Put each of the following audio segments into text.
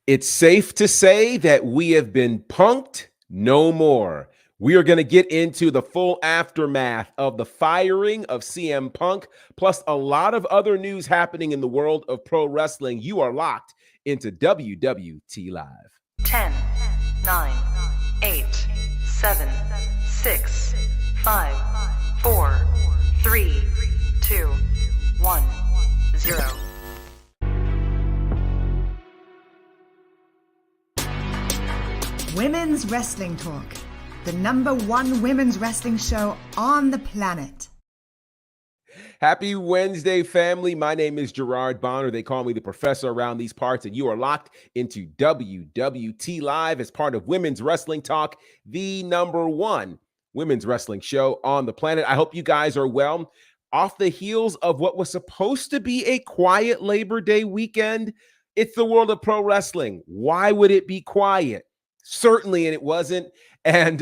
It's safe to say that we have been punked no more. We are going to get into the full aftermath of the firing of CM Punk, plus a lot of other news happening in the world of pro wrestling. You are locked into WWT Live. 10, 9, 8, 7, 6, 5, 4, 3, 2, 1, 0. Women's Wrestling Talk, the #1 women's wrestling show on the planet. Happy Wednesday, family. My name is Gerard Bonner. They call me the professor around these parts, and you are locked into WWT Live as part of Women's Wrestling Talk, the #1 women's wrestling show on the planet. I hope you guys are well. Off the heels of what was supposed to be a quiet Labor Day weekend, it's the world of pro wrestling. Why would it be quiet? Certainly, and it wasn't. And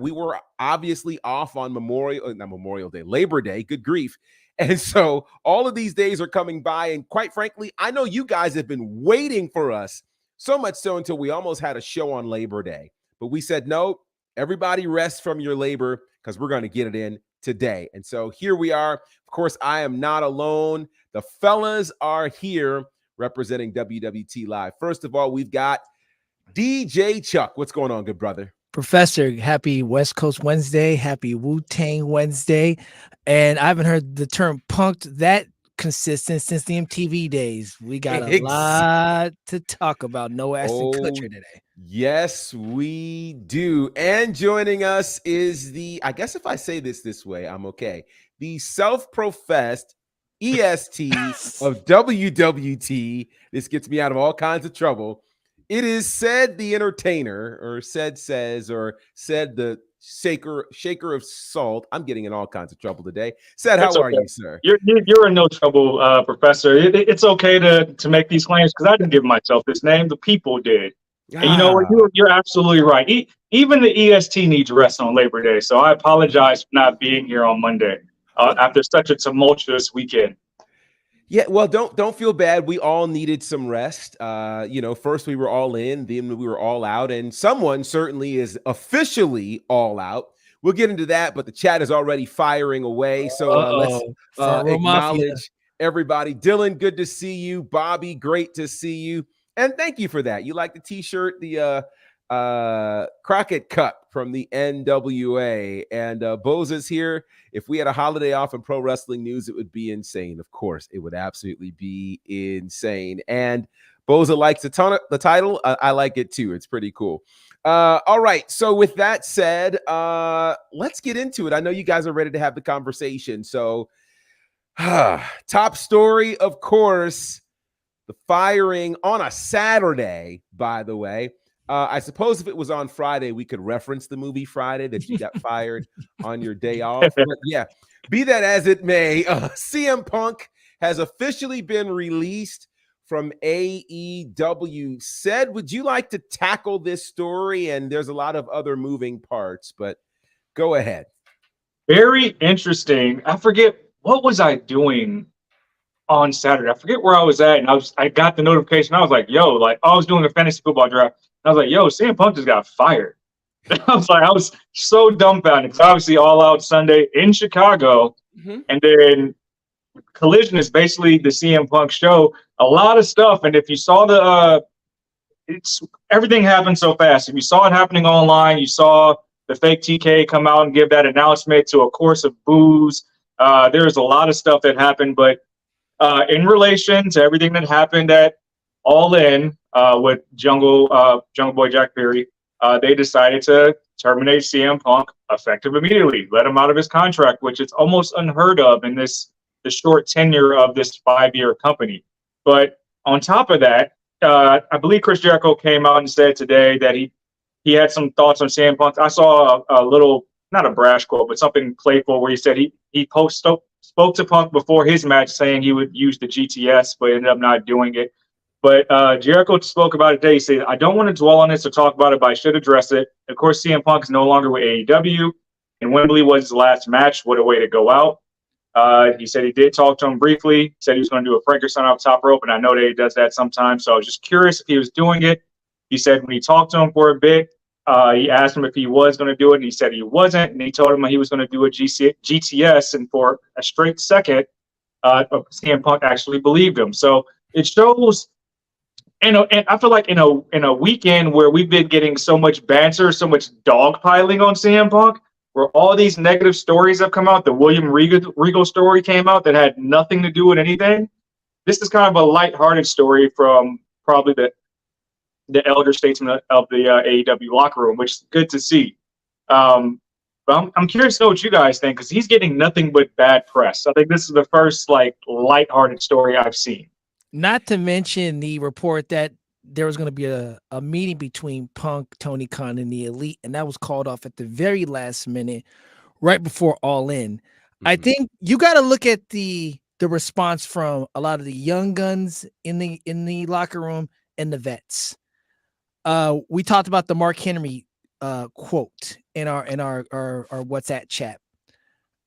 we were obviously off on Labor Day, good grief. And so all of these days are coming by. And quite frankly, I know you guys have been waiting for us, so much so until we almost had a show on Labor Day. But we said, no, everybody rest from your labor because we're going to get it in today. And so here we are. Of course, I am not alone. The fellas are here representing WWT Live. First of all, we've got DJ Chuck. What's going on, good brother? Professor, happy West Coast Wednesday. Happy Wu-Tang Wednesday. And I haven't heard the term punked that consistent since the MTV days. We got a lot to talk about. No Ashton Kutcher today. Yes, we do. And joining us is I guess if I say this way, I'm okay. The self-professed EST of WWT. This gets me out of all kinds of trouble. It is said the entertainer, or said the shaker of salt. I'm getting in all kinds of trouble today. Said, how are you, sir? You're in no trouble, Professor. It's okay to make these claims because I didn't give myself this name. The people did. And you know what? You're absolutely right. Even the EST needs rest on Labor Day. So I apologize for not being here on Monday after such a tumultuous weekend. Yeah, well, don't feel bad. We all needed some rest. First we were all in, then we were all out, and someone certainly is officially all out. We'll get into that, but the chat is already firing away. So let's acknowledge everybody. Dylan, good to see you. Bobby, great to see you. And thank you for that. You like the t-shirt, the Crockett Cup from the NWA. And Boza's here. If we had a holiday off in pro wrestling news, it would be insane. Of course, it would absolutely be insane. And Boza likes the title. I like it too. It's pretty cool. All right. So with that said, let's get into it. I know you guys are ready to have the conversation. So top story, of course, the firing on a Saturday, by the way. I suppose if it was on Friday, we could reference the movie Friday that you got fired on your day off. But yeah, be that as it may, CM Punk has officially been released from AEW. Said, would you like to tackle this story? And there's a lot of other moving parts, but go ahead. Very interesting. I forget, what was I doing on Saturday? I forget where I was at. And I got the notification. I was like, I was doing a fantasy football draft. I was like, CM Punk just got fired. I was so dumbfounded because obviously All Out Sunday in Chicago. Mm-hmm. And then Collision is basically the CM Punk show. A lot of stuff. And if you saw everything happened so fast. If you saw it happening online, you saw the fake TK come out and give that announcement to a chorus of boos. There's a lot of stuff that happened. But in relation to everything that happened at All In, with Jungle Boy Jack Perry, they decided to terminate CM Punk effective immediately, let him out of his contract, which is almost unheard of in the short tenure of this 5-year company. But on top of that, I believe Chris Jericho came out and said today that he had some thoughts on CM Punk. I saw a little, not a brash quote, but something playful where he said he spoke to Punk before his match saying he would use the GTS, but ended up not doing it. But Jericho spoke about it today. He said, I don't want to dwell on this or talk about it, but I should address it. Of course, CM Punk is no longer with AEW, and Wembley was his last match. What a way to go out. He said he did talk to him briefly. He said he was going to do a Frankenstein off top rope, and I know that he does that sometimes. So I was just curious if he was doing it. He said when he talked to him for a bit, he asked him if he was going to do it, and he said he wasn't. And he told him he was going to do a GTS, and for a straight second, CM Punk actually believed him. So it shows, and I feel like in a weekend where we've been getting so much banter, so much dogpiling on CM Punk, where all these negative stories have come out. The William Regal story came out that had nothing to do with anything. This is kind of a lighthearted story from probably the elder statesman of the AEW locker room, which is good to see. But I'm curious to know what you guys think, because he's getting nothing but bad press. I think this is the first like lighthearted story I've seen. Not to mention the report that there was going to be a meeting between Punk, Tony Khan, and the Elite, and that was called off at the very last minute, right before All In. Mm-hmm. I think you got to look at the response from a lot of the young guns in the locker room and the vets. We talked about the Mark Henry quote in our WhatsApp chat,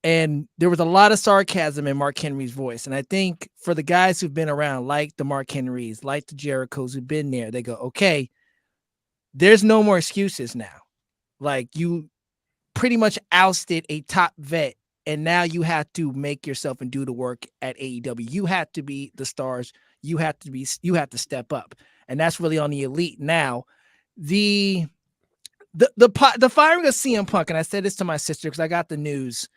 and there was a lot of sarcasm in Mark Henry's voice. And I think for the guys who've been around, like the Mark Henrys, like the Jerichos who've been there, they go, okay, there's no more excuses now. Like, you pretty much ousted a top vet, and now you have to make yourself and do the work at AEW. You have to be the stars. You have to step up. And that's really on the Elite now. The firing of CM Punk, and I said this to my sister because I got the news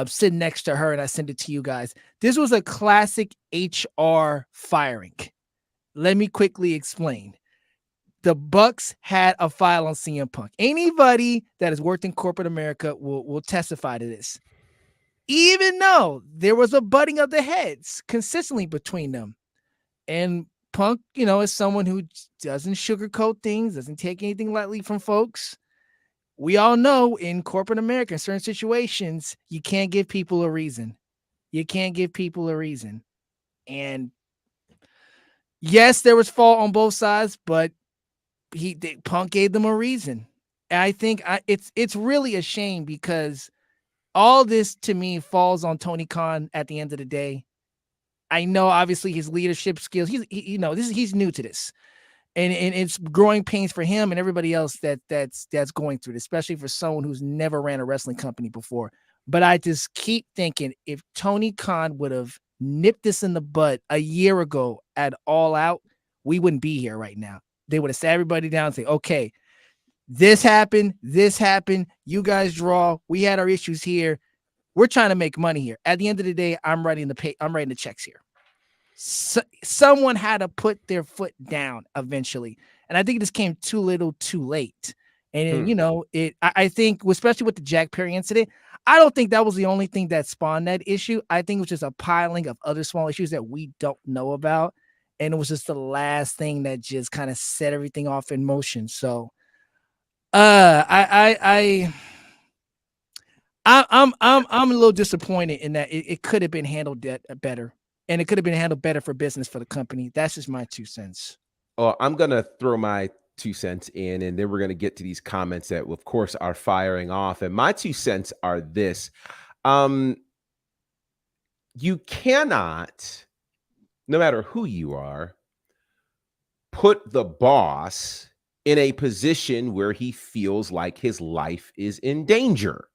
sitting next to her, and I sent it to you guys. This was a classic HR firing. Let me quickly explain. The Bucks had a file on CM Punk. Anybody that has worked in corporate America will testify to this. Even though there was a butting of the heads consistently between them. And Punk, is someone who doesn't sugarcoat things, doesn't take anything lightly from folks. We all know in corporate America, in certain situations, you can't give people a reason. And yes, there was fault on both sides, but Punk gave them a reason. And I think it's really a shame, because all this to me falls on Tony Khan at the end of the day. I know obviously his leadership skills. He's new to this. And it's growing pains for him and everybody else that's going through it, especially for someone who's never ran a wrestling company before. But I just keep thinking, if Tony Khan would have nipped this in the bud a year ago at All Out, we wouldn't be here right now. They would have sat everybody down and say, okay, this happened. You guys draw. We had our issues here. We're trying to make money here. At the end of the day, I'm writing the checks here. So, someone had to put their foot down eventually, and I think this came too little, too late. And I think, especially with the Jack Perry incident, I don't think that was the only thing that spawned that issue. I think it was just a piling of other small issues that we don't know about, and it was just the last thing that just kind of set everything off in motion. So, I'm a little disappointed in that it could have been handled better. And it could have been handled better for business for the company. That's just my 2 cents. Well, I'm going to throw my 2 cents in, and then we're going to get to these comments that, of course, are firing off. And my 2 cents are this. You cannot, no matter who you are, put the boss in a position where he feels like his life is in danger.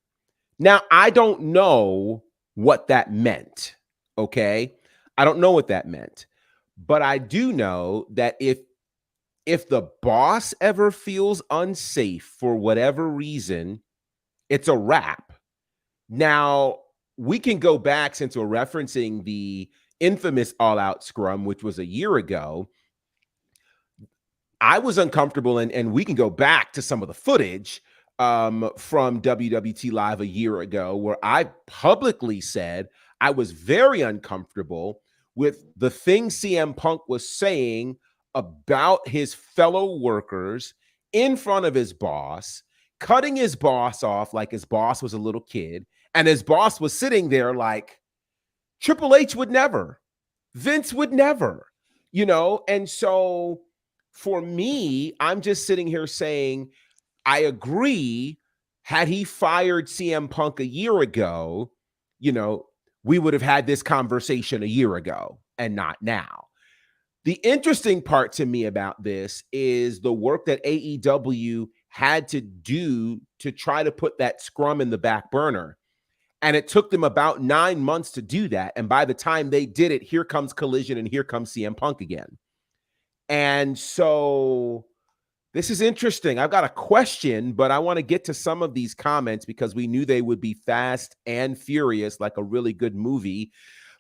Now, I don't know what that meant, okay? I don't know what that meant, but I do know that if the boss ever feels unsafe for whatever reason, it's a wrap. Now, we can go back, since we're referencing the infamous All Out scrum, which was a year ago. I was uncomfortable, and we can go back to some of the footage from WWT Live a year ago, where I publicly said I was very uncomfortable with the things CM Punk was saying about his fellow workers in front of his boss, cutting his boss off like his boss was a little kid, and his boss was sitting there like, Triple H would never, Vince would never, and so for me, I'm just sitting here saying, I agree. Had he fired CM Punk a year ago, we would have had this conversation a year ago and not now. The interesting part to me about this is the work that AEW had to do to try to put that scrum in the back burner. And it took them about 9 months to do that. And by the time they did it, here comes Collision and here comes CM Punk again. And so this is interesting. I've got a question, but I want to get to some of these comments because we knew they would be fast and furious like a really good movie.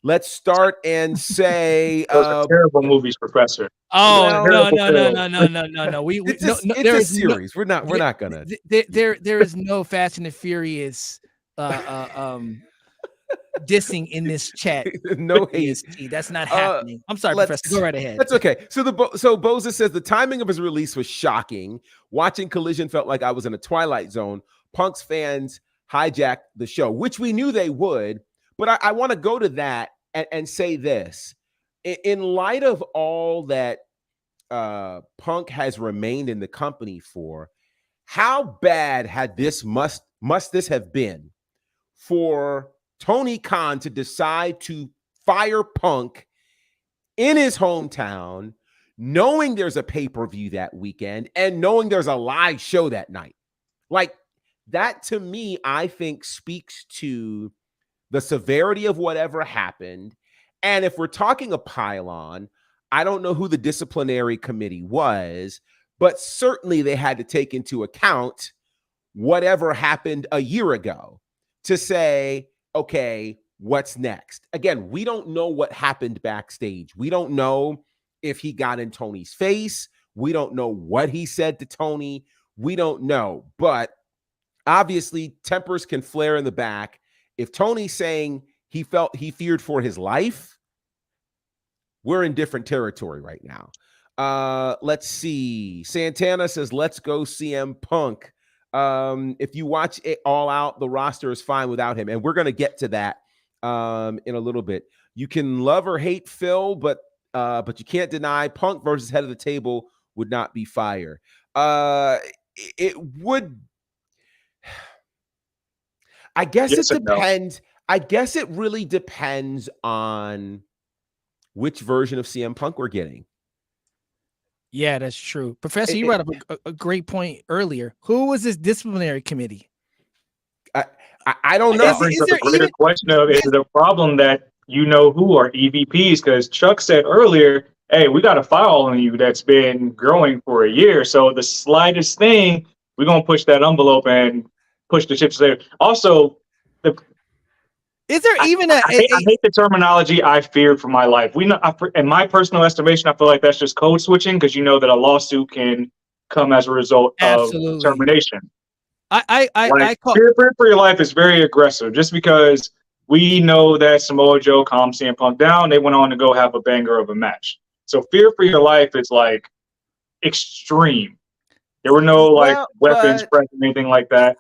Let's start and say those are terrible movies, Professor. Oh, Well, no. It's a series. We're not gonna. There is no Fast and the Furious dissing in this chat. No hate. That's not happening. I'm sorry, Professor. Go right ahead. That's okay. So Boza says the timing of his release was shocking. Watching Collision felt like I was in a twilight zone. Punk's fans hijacked the show, which we knew they would. But I want to go to that and say this. In light of all that Punk has remained in the company for, how bad had this must this have been for Tony Khan to decide to fire Punk in his hometown, knowing there's a pay-per-view that weekend and knowing there's a live show that night? Like, that to me, I think speaks to the severity of whatever happened. And if we're talking a pylon, I don't know who the disciplinary committee was, but certainly they had to take into account whatever happened a year ago to say, okay, what's next? Again, we don't know what happened backstage. We don't know if he got in Tony's face. We don't know what he said to Tony. We don't know. But obviously, tempers can flare in the back. If Tony's saying he feared for his life, we're in different territory right now. Let's see. Santana says, let's go CM Punk. If you watch it all out, the roster is fine without him. And we're going to get to that in a little bit. You can love or hate Phil, but you can't deny Punk versus head of the table would not be fire. It would. I guess it depends. I guess it really depends on which version of CM Punk we're getting. Yeah, that's true. Professor, you brought up a great point earlier. Who was this disciplinary committee? I don't know. That brings up a greater question of, is it a problem that you know who are EVPs? Because Chuck said earlier, hey, we got a file on you that's been growing for a year. So the slightest thing, we're going to push that envelope and push the chips there. Also, is there even I hate the terminology "I feared for my life." We know, in my personal estimation, I feel like that's just code switching because you know that a lawsuit can come as a result of termination. Fear for your life is very aggressive. Just because we know that Samoa Joe calmed CM Punk down, they went on to go have a banger of a match. So fear for your life is like extreme. There were no weapons present, anything like that.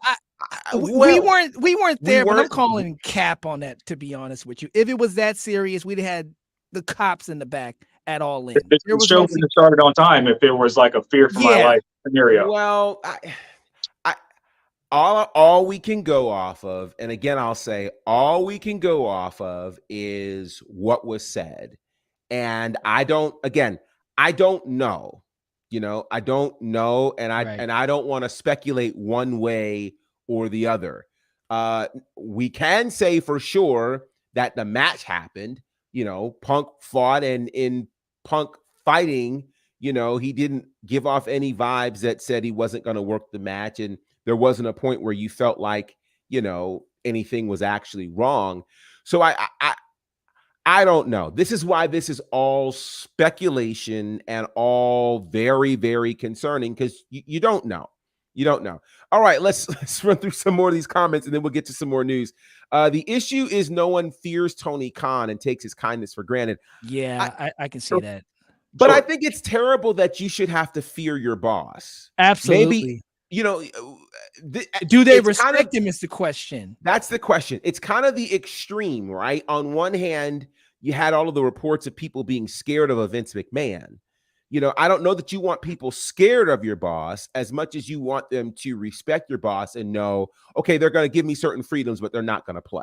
We weren't there, but I'm calling cap on that, to be honest with you. If it was that serious, we'd had the cops in the back at all in. The show wouldn't have started on time if it was like a fear for my life scenario. Well, all we can go off of, and again, I'll say all we can go off of is what was said. And I don't know. You know, I don't know, and I don't want to speculate one way or the other. We can say for sure that the match happened. You know, Punk fought, and in Punk fighting, you know, he didn't give off any vibes that said he wasn't going to work the match, and there wasn't a point where you felt like, you know, anything was actually wrong. So I don't know. This is why this is all speculation and all very, very concerning, because you don't know. You don't know. All right, let's run through some more of these comments and then we'll get to some more news. The issue is no one fears Tony Khan and takes his kindness for granted. Yeah, I can see that. But I think it's terrible that you should have to fear your boss. Absolutely. Maybe, you know, do they respect him is the question. That's the question. It's kind of the extreme, right? On one hand, you had all of the reports of people being scared of a Vince McMahon. You know, I don't know that you want people scared of your boss as much as you want them to respect your boss and know, okay, they're going to give me certain freedoms, but they're not going to play.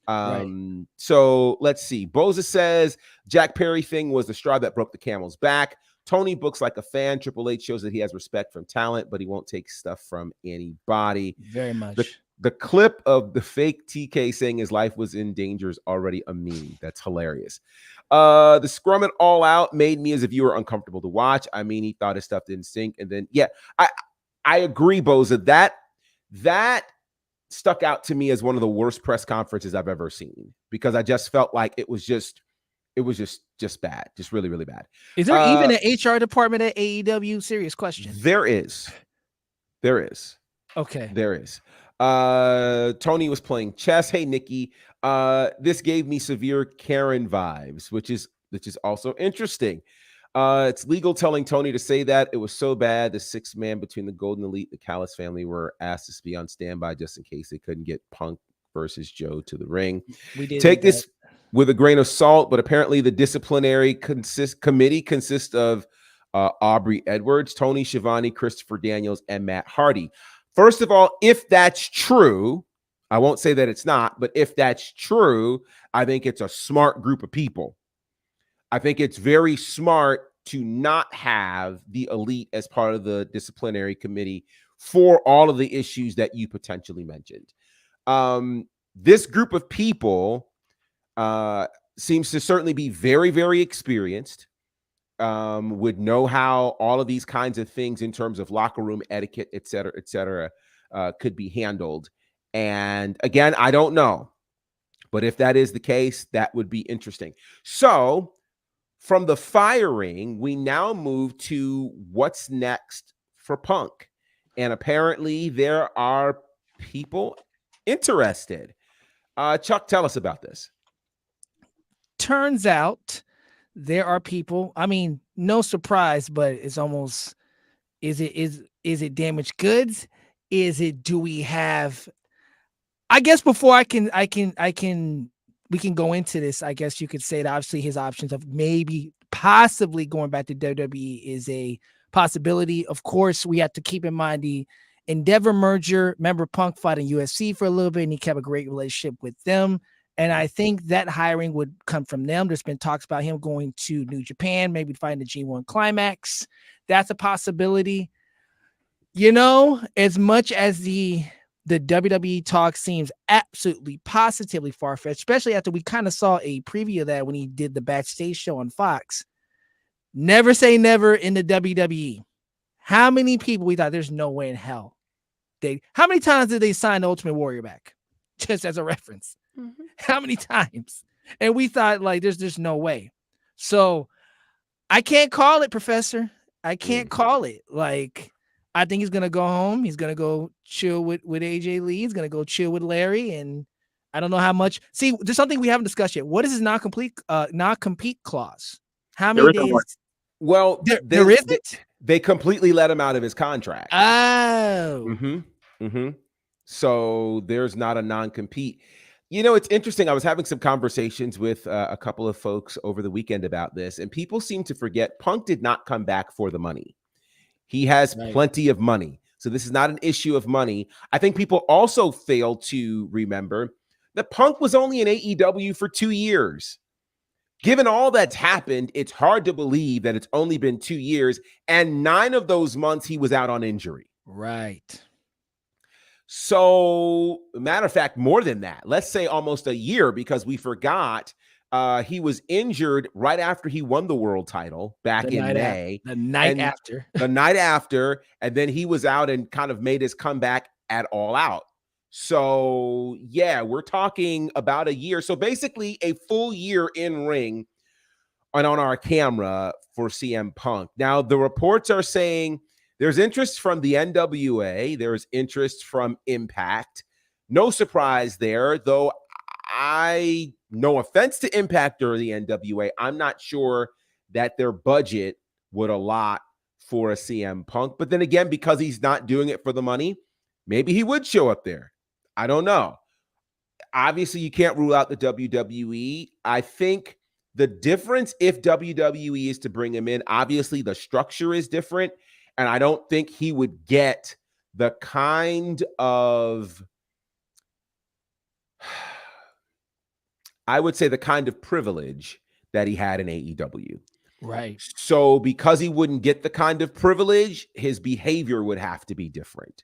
So let's see. Boza says Jack Perry thing was the straw that broke the camel's back. Tony books like a fan. Triple H shows that he has respect from talent, but he won't take stuff from anybody. Very much. The clip of the fake TK saying his life was in danger is already a meme. That's hilarious. The scrum it all out made me as a viewer uncomfortable to watch. I mean, he thought his stuff didn't stink. And then, yeah, I agree, Boza. That stuck out to me as one of the worst press conferences I've ever seen, because I just felt like it was just bad, just really, really bad. Is there even an HR department at AEW? Serious question. There is. Okay. There is. Tony was playing chess. Hey, Nikki. This gave me severe Karen vibes, which is also interesting. It's legal telling Tony to say that. It was so bad. The sixth man between the Golden Elite, the Callis family were asked to be on standby just in case they couldn't get Punk versus Joe to the ring. We did take this with a grain of salt, but apparently the disciplinary committee consists of Aubrey Edwards, Tony Schiavone, Christopher Daniels, and Matt Hardy. First of all, if that's true, I won't say that it's not, but if that's true, I think it's a smart group of people. I think it's very smart to not have the Elite as part of the disciplinary committee for all of the issues that you potentially mentioned. This group of people seems to certainly be very, very experienced, would know how all of these kinds of things in terms of locker room etiquette, et cetera, could be handled. And again, I don't know, but if that is the case, that would be interesting. So from the firing, we now move to what's next for Punk. And apparently there are people interested. Chuck, tell us about this. Turns out there are people, I mean, no surprise, but it's almost, is it damaged goods? Do we have, I guess before we can go into this, I guess you could say that obviously his options of possibly going back to WWE is a possibility. Of course, we have to keep in mind the Endeavor merger. Remember, Punk fought in UFC for a little bit and he kept a great relationship with them. And I think that hiring would come from them. There's been talks about him going to New Japan, maybe fighting the G1 Climax. That's a possibility. You know, as much as the WWE talk seems absolutely positively far-fetched, especially after we kind of saw a preview of that when he did the backstage show on Fox. Never say never in the WWE. How many people we thought there's no way in hell? How many times did they sign the Ultimate Warrior back? Just as a reference. Mm-hmm. How many times? And we thought like there's no way. So I can't call it, Professor. I can't call it. Like, I think he's gonna go home. He's gonna go chill with AJ Lee. He's gonna go chill with Larry. And I don't know how much. See, there's something we haven't discussed yet. What is his non-compete clause? How many days? Well, there isn't. They completely let him out of his contract. Oh. So there's not a non-compete. You know, it's interesting. I was having some conversations with a couple of folks over the weekend about this, and people seem to forget Punk did not come back for the money. He has plenty of money. So this is not an issue of money. I think people also fail to remember that Punk was only in AEW for 2 years. Given all that's happened, it's hard to believe that it's only been 2 years, and 9 of those months he was out on injury. Right. So, matter of fact, more than that, let's say almost a year, because we forgot he was injured right after he won the world title back in May. The night after. And then he was out and kind of made his comeback at All Out. So, yeah, we're talking about a year. So basically a full year in ring and on our camera for CM Punk. Now, the reports are saying there's interest from the NWA. There's interest from Impact. No surprise there, though. No offense to Impact or the NWA, I'm not sure that their budget would allot for a CM Punk. But then again, because he's not doing it for the money, maybe he would show up there. I don't know. Obviously, you can't rule out the WWE. I think the difference, if WWE is to bring him in, obviously the structure is different. And I don't think he would get the kind of I would say the kind of privilege that he had in AEW. Right. So because he wouldn't get the kind of privilege, his behavior would have to be different.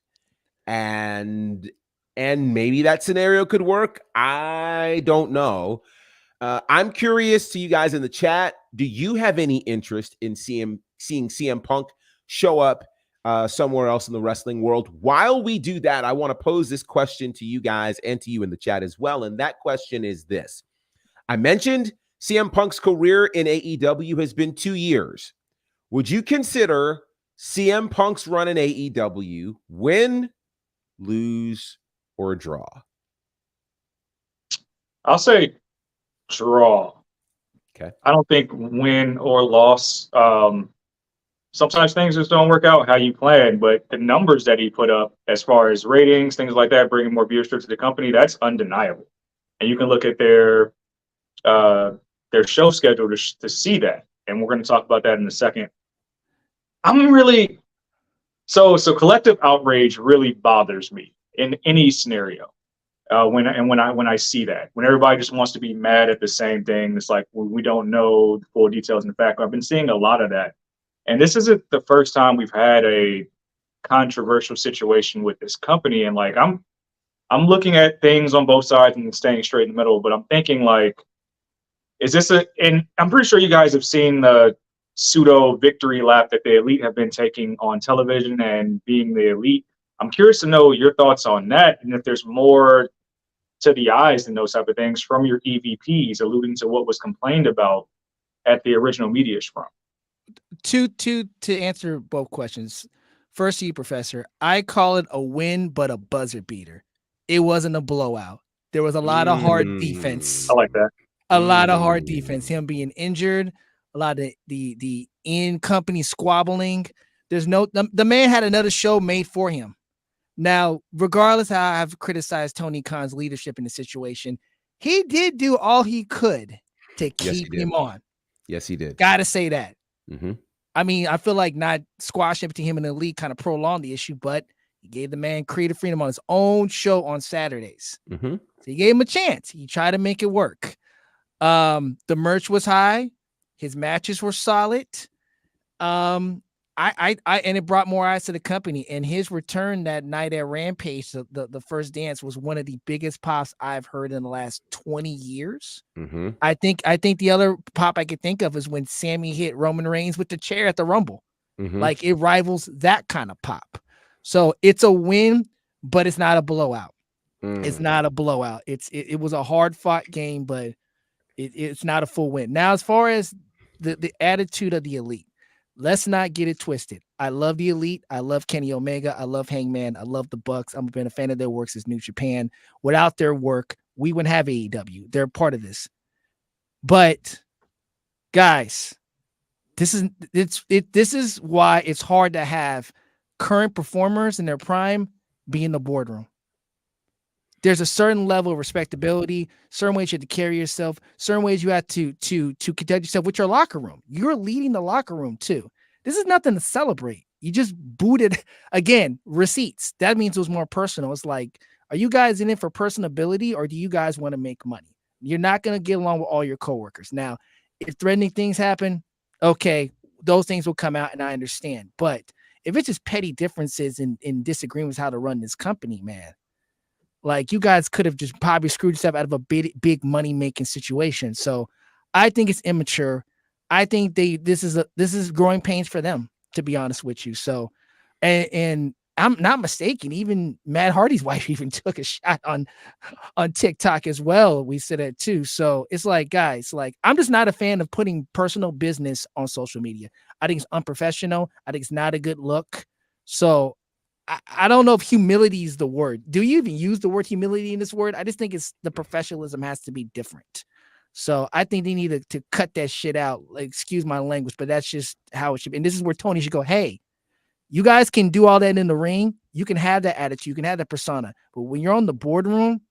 And maybe that scenario could work. I don't know. I'm curious to you guys in the chat. Do you have any interest in seeing CM Punk show up somewhere else in the wrestling world? While we do that, I want to pose this question to you guys and to you in the chat as well. And that question is this. I mentioned CM Punk's career in AEW has been 2 years. Would you consider CM Punk's run in AEW win, lose, or draw? I'll say draw. Okay. I don't think win or loss. Sometimes things just don't work out how you plan, but the numbers that he put up as far as ratings, things like that, bringing more viewership to the company, that's undeniable. And you can look at their show schedule to see that. And we're going to talk about that in a second. I'm really so collective outrage really bothers me in any scenario. When I see that, when everybody just wants to be mad at the same thing, it's like we don't know the full details. In fact, I've been seeing a lot of that, and this isn't the first time we've had a controversial situation with this company. And like I'm looking at things on both sides and staying straight in the middle, but I'm thinking like, is this and I'm pretty sure you guys have seen the pseudo victory lap that the Elite have been taking on television and being the Elite. I'm curious to know your thoughts on that, and if there's more to the eyes than those type of things from your EVPs, alluding to what was complained about at the original media scrum. To answer both questions. First, to you, Professor, I call it a win, but a buzzer beater. It wasn't a blowout. There was a lot of hard defense. I like that. A lot of hard defense. Him being injured, a lot of the in-company squabbling. There's no the man had another show made for him. Now, regardless how I've criticized Tony Khan's leadership in the situation, he did do all he could to keep him on. Yes, he did. Gotta say that. Mm-hmm. I mean, I feel like not squashing between him and the league kind of prolonged the issue, but he gave the man creative freedom on his own show on Saturdays. Mm-hmm. So he gave him a chance. He tried to make it work. The merch was high. His matches were solid. And it brought more eyes to the company. And his return that night at Rampage, the first dance, was one of the biggest pops I've heard in the last 20 years. Mm-hmm. I think the other pop I could think of is when Sammy hit Roman Reigns with the chair at the Rumble. Mm-hmm. Like it rivals that kind of pop. So it's a win, but it's not a blowout. It's not a blowout. It was a hard fought game, but it's not a full win. Now, as far as the attitude of the Elite, let's not get it twisted. I love the Elite. I love Kenny Omega. I love Hangman. I love the Bucks. I've been a fan of their work since New Japan. Without their work, we wouldn't have AEW. They're part of this. But guys, this is why it's hard to have current performers in their prime be in the boardroom. There's a certain level of respectability, certain ways you have to carry yourself, certain ways you have to conduct yourself with your locker room. You're leading the locker room too. This is nothing to celebrate. You just booted again, receipts. That means it was more personal. It's like, are you guys in it for personability or do you guys want to make money? You're not going to get along with all your coworkers. Now, if threatening things happen, okay, those things will come out and I understand. But if it's just petty differences in disagreements how to run this company, man, like you guys could have just probably screwed yourself out of a big money making situation. So I think it's immature. I think this is growing pains for them, to be honest with you. So, and I'm not mistaken. Even Matt Hardy's wife even took a shot on TikTok as well. We said that too. So it's like, guys, like I'm just not a fan of putting personal business on social media. I think it's unprofessional. I think it's not a good look. So I don't know if humility is the word. Do you even use the word humility in this word? I just think it's the professionalism has to be different. So I think they need to cut that shit out. Like, excuse my language, but that's just how it should be. And this is where Tony should go, hey, you guys can do all that in the ring. You can have that attitude. You can have that persona. But when you're on the boardroom,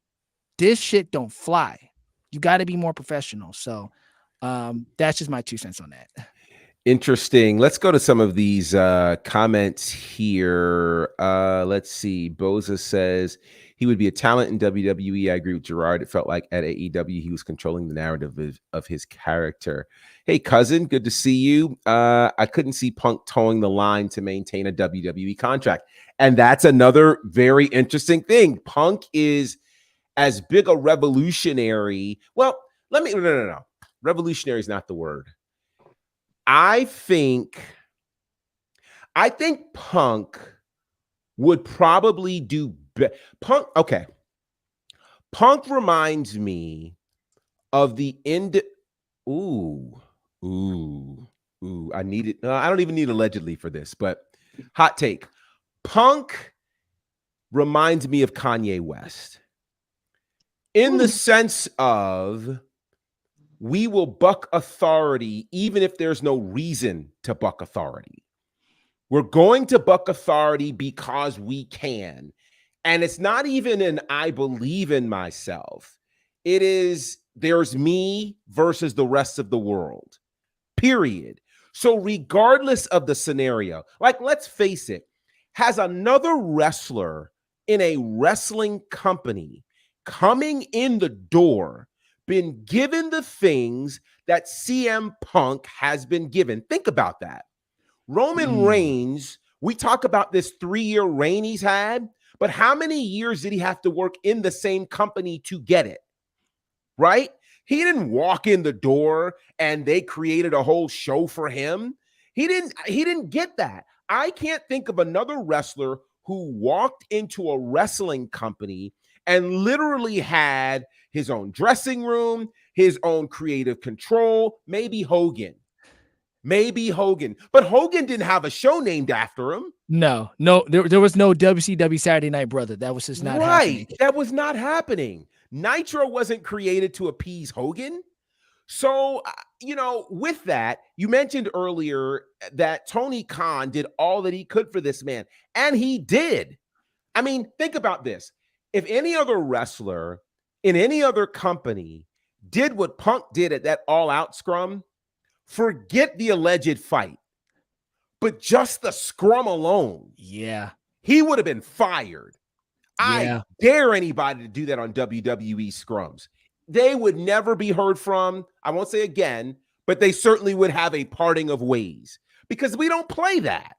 this shit don't fly. You got to be more professional. So that's just my 2 cents on that. Interesting. Let's go to some of these comments here. Let's see. Boza says he would be a talent in WWE. I agree with Gerard. It felt like at AEW he was controlling the narrative of his character. Hey, cousin, good to see you. I couldn't see Punk towing the line to maintain a WWE contract. And that's another very interesting thing. Punk is as big a revolutionary. Well, no. Revolutionary is not the word. I think Punk would probably do Punk. Okay. Punk reminds me of the end. Ooh. I need it. I don't even need allegedly for this, but hot take. Punk reminds me of Kanye West in the sense of we will buck authority even if there's no reason to buck authority. We're going to buck authority because we can. And it's not even an I believe in myself. It is there's me versus the rest of the world, period. So regardless of the scenario, like let's face it, has another wrestler in a wrestling company coming in the door been given the things that CM Punk has been given? Think about that. Roman Reigns, we talk about this 3-year reign he's had, but how many years did he have to work in the same company to get it? Right? He didn't walk in the door and they created a whole show for him. He didn't get that. I can't think of another wrestler who walked into a wrestling company and literally had his own dressing room, his own creative control, maybe Hogan. But Hogan didn't have a show named after him. No, there was no WCW Saturday Night Brother. That was just not happening. That was not happening. Nitro wasn't created to appease Hogan. So, with that, you mentioned earlier that Tony Khan did all that he could for this man, and he did. I mean, think about this. If any other wrestler in any other company did what Punk did at that all-out scrum, forget the alleged fight, but just the scrum alone, he would have been fired. I dare anybody to do that on WWE scrums. They would never be heard from. I won't say again, but they certainly would have a parting of ways because we don't play that.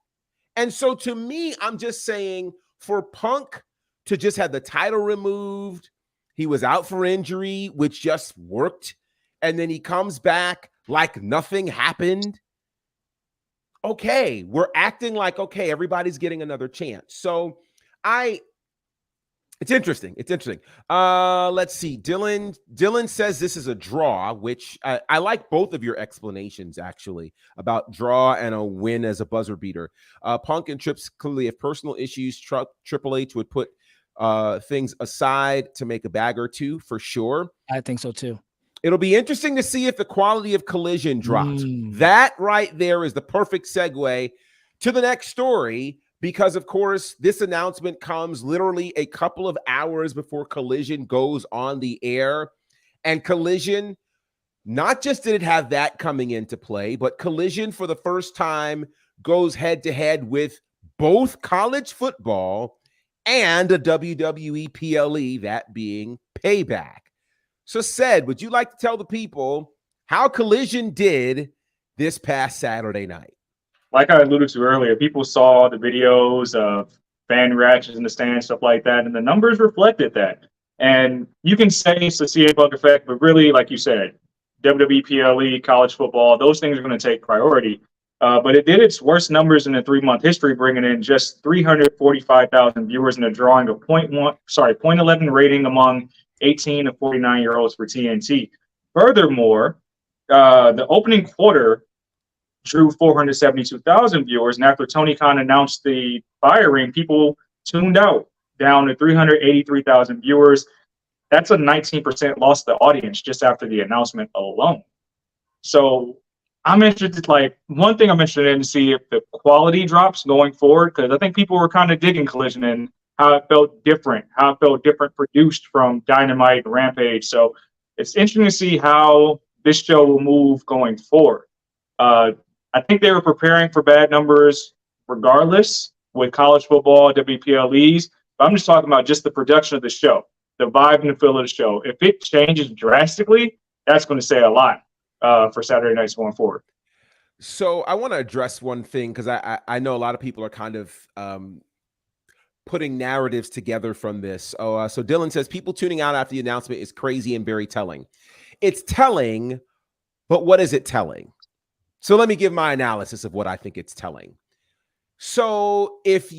And so to me, I'm just saying for Punk to just have the title removed, he was out for injury, which just worked. And then he comes back like nothing happened. Okay, we're acting like, okay, everybody's getting another chance. So it's interesting. Let's see. Dylan says this is a draw, which I like both of your explanations, actually, about draw and a win as a buzzer beater. Punk and Trips clearly have personal issues. Triple H would put things aside to make a bag or two, for sure. I think so, too. It'll be interesting to see if the quality of Collision drops. That right there is the perfect segue to the next story. Because, of course, this announcement comes literally a couple of hours before Collision goes on the air. And Collision, not just did it have that coming into play, but Collision for the first time goes head-to-head with both college football and a WWE PLE, that being Payback. So, Ced, would you like to tell the people how Collision did this past Saturday night? Like I alluded to earlier, people saw the videos of fan reactions in the stands, stuff like that, and the numbers reflected that. And you can say it's the CM Punk effect, but really, like you said, WWE, PLE, college football, those things are going to take priority. But it did its worst numbers in a 3-month history, bringing in just 345,000 viewers in a drawing of 0.11 rating among 18 to 49-year-olds for TNT. Furthermore, the opening quarter drew 472,000 viewers, and after Tony Khan announced the firing, people tuned out, down to 383,000 viewers. That's a 19% loss to the audience just after the announcement alone. So I'm interested, one thing I'm interested in to see if the quality drops going forward, because I think people were kind of digging Collision and how it felt different produced from Dynamite and Rampage. So it's interesting to see how this show will move going forward. I think they were preparing for bad numbers regardless with college football, WPLEs. But I'm just talking about just the production of the show, the vibe and the feel of the show. If it changes drastically, that's going to say a lot for Saturday nights going forward. So I want to address one thing because I know a lot of people are kind of putting narratives together from this. So Dylan says people tuning out after the announcement is crazy and very telling. It's telling, but what is it telling? So let me give my analysis of what I think it's telling. So it's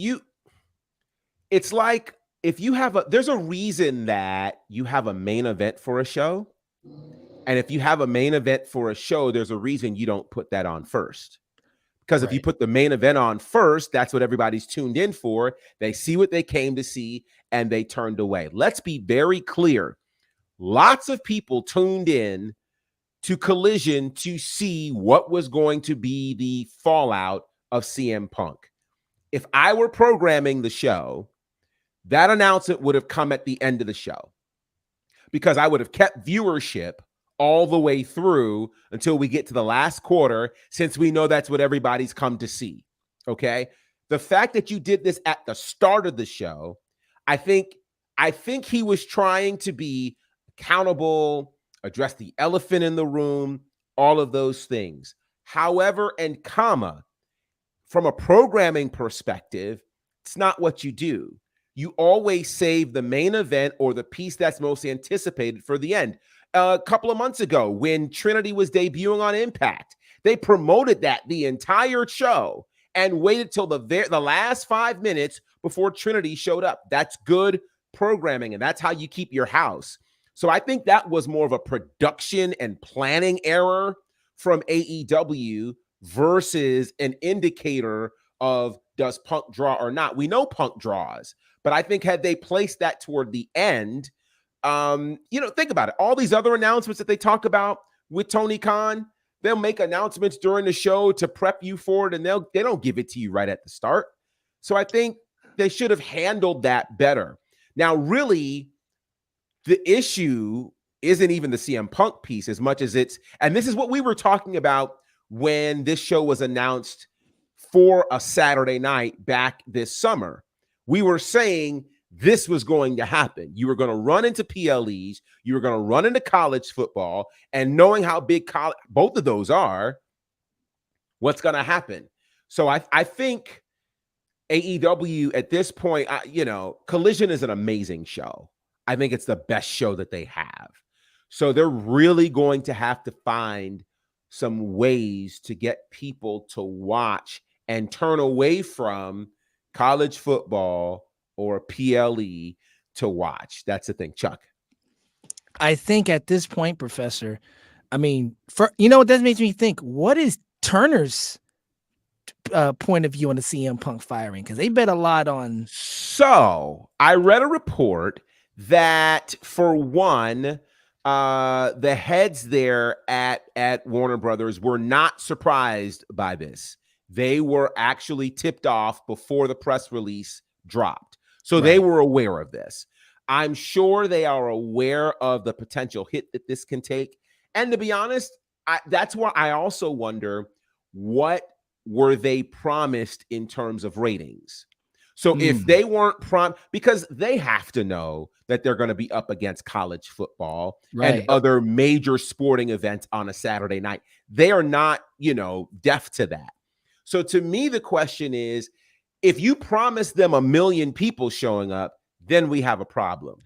like if you have there's a reason that you have a main event for a show. And if you have a main event for a show, there's a reason you don't put that on first. Because if you put the main event on first, that's what everybody's tuned in for. They see what they came to see and they turned away. Let's be very clear. Lots of people tuned in to Collision to see what was going to be the fallout of CM Punk. If I were programming the show, that announcement would have come at the end of the show because I would have kept viewership all the way through until we get to the last quarter, since we know that's what everybody's come to see. Okay. The fact that you did this at the start of the show, I think he was trying to be accountable, address the elephant in the room, all of those things. However, and comma, from a programming perspective, it's not what you do. You always save the main event or the piece that's most anticipated for the end. A couple of months ago, when Trinity was debuting on Impact, they promoted that the entire show and waited till the last 5 minutes before Trinity showed up. That's good programming, and that's how you keep your house. So I think that was more of a production and planning error from AEW versus an indicator of does Punk draw or not. We know Punk draws, but I think had they placed that toward the end, think about it. All these other announcements that they talk about with Tony Khan, they'll make announcements during the show to prep you for it, and they don't give it to you right at the start. So I think they should have handled that better. Now, really, the issue isn't even the CM Punk piece as much as and this is what we were talking about when this show was announced for a Saturday night back this summer. We were saying this was going to happen. You were going to run into PLEs. You were going to run into college football. And knowing how big both of those are, what's going to happen? So I think AEW at this point, Collision is an amazing show. I think it's the best show that they have. So they're really going to have to find some ways to get people to watch and turn away from college football or PLE to watch. That's the thing, Chuck. I think at this point, Professor, that makes me think, what is Turner's point of view on the CM Punk firing? Because they bet a lot on. So I read a report that, for one, the heads there at Warner Brothers were not surprised by this. They were actually tipped off before the press release dropped. So they were aware of this. I'm sure they are aware of the potential hit that this can take. And to be honest, that's why I also wonder, what were they promised in terms of ratings? So if they weren't because they have to know that they're going to be up against college football and other major sporting events on a Saturday night. They are not, deaf to that. So to me, the question is, if you promise them 1 million people showing up, then we have a problem.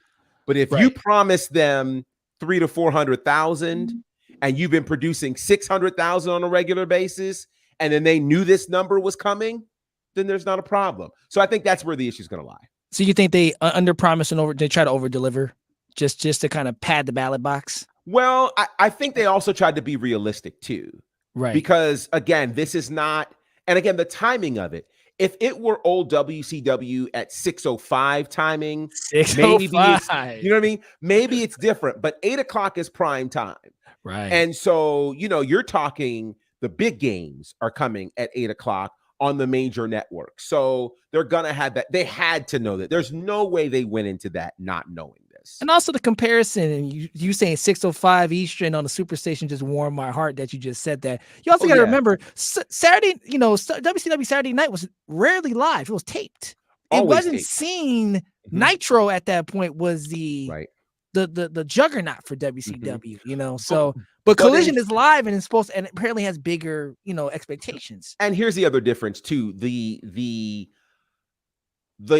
But if you promise them 300,000 to 400,000 and you've been producing 600,000 on a regular basis, and then they knew this number was coming, then there's not a problem. So I think that's where the issue is going to lie. So you think they under promise and they try to over deliver just to kind of pad the ballot box? Well, I think they also tried to be realistic too. Right. Because again, this is not, and again, the timing of it. If it were old WCW at 6:05 timing, maybe it's, you know what I mean? Maybe it's different, but 8:00 is prime time. Right. And so, you're talking the big games are coming at 8:00 on the major network. So they're going to have that. They had to know that. There's no way they went into that not knowing this. this. And also the comparison, and you saying 6:05 Eastern on the Superstation just warmed my heart that you just said that. You also got to remember Saturday, WCW Saturday Night was rarely live. It was taped. Always it wasn't taped. seen. Nitro at that point was the Right. the juggernaut for WCW, but Collision is live and it's supposed to, and apparently has bigger, expectations. And here's the other difference too. The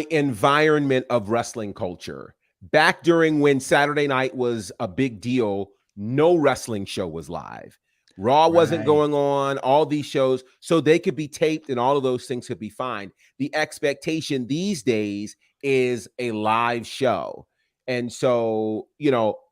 environment of wrestling culture. Back during when Saturday night was a big deal, no wrestling show was live. Raw wasn't going on, all these shows, so they could be taped and all of those things could be fine. The expectation these days is a live show. And so,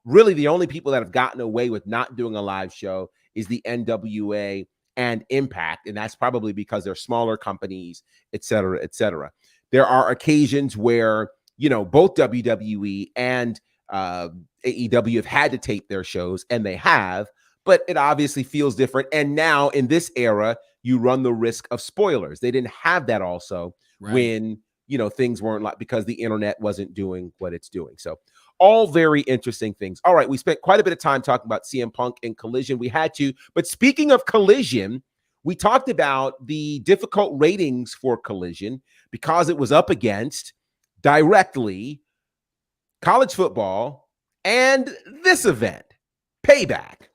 really the only people that have gotten away with not doing a live show is the NWA and Impact. And that's probably because they're smaller companies, et cetera, et cetera. There are occasions where, both WWE and AEW have had to tape their shows, and they have, but it obviously feels different. And now in this era, you run the risk of spoilers. They didn't have that also when, things weren't like, because the internet wasn't doing what it's doing. So all very interesting things. All right. We spent quite a bit of time talking about CM Punk and Collision. We had to, but speaking of Collision, we talked about the difficult ratings for Collision because it was up against directly college football and this event, Payback.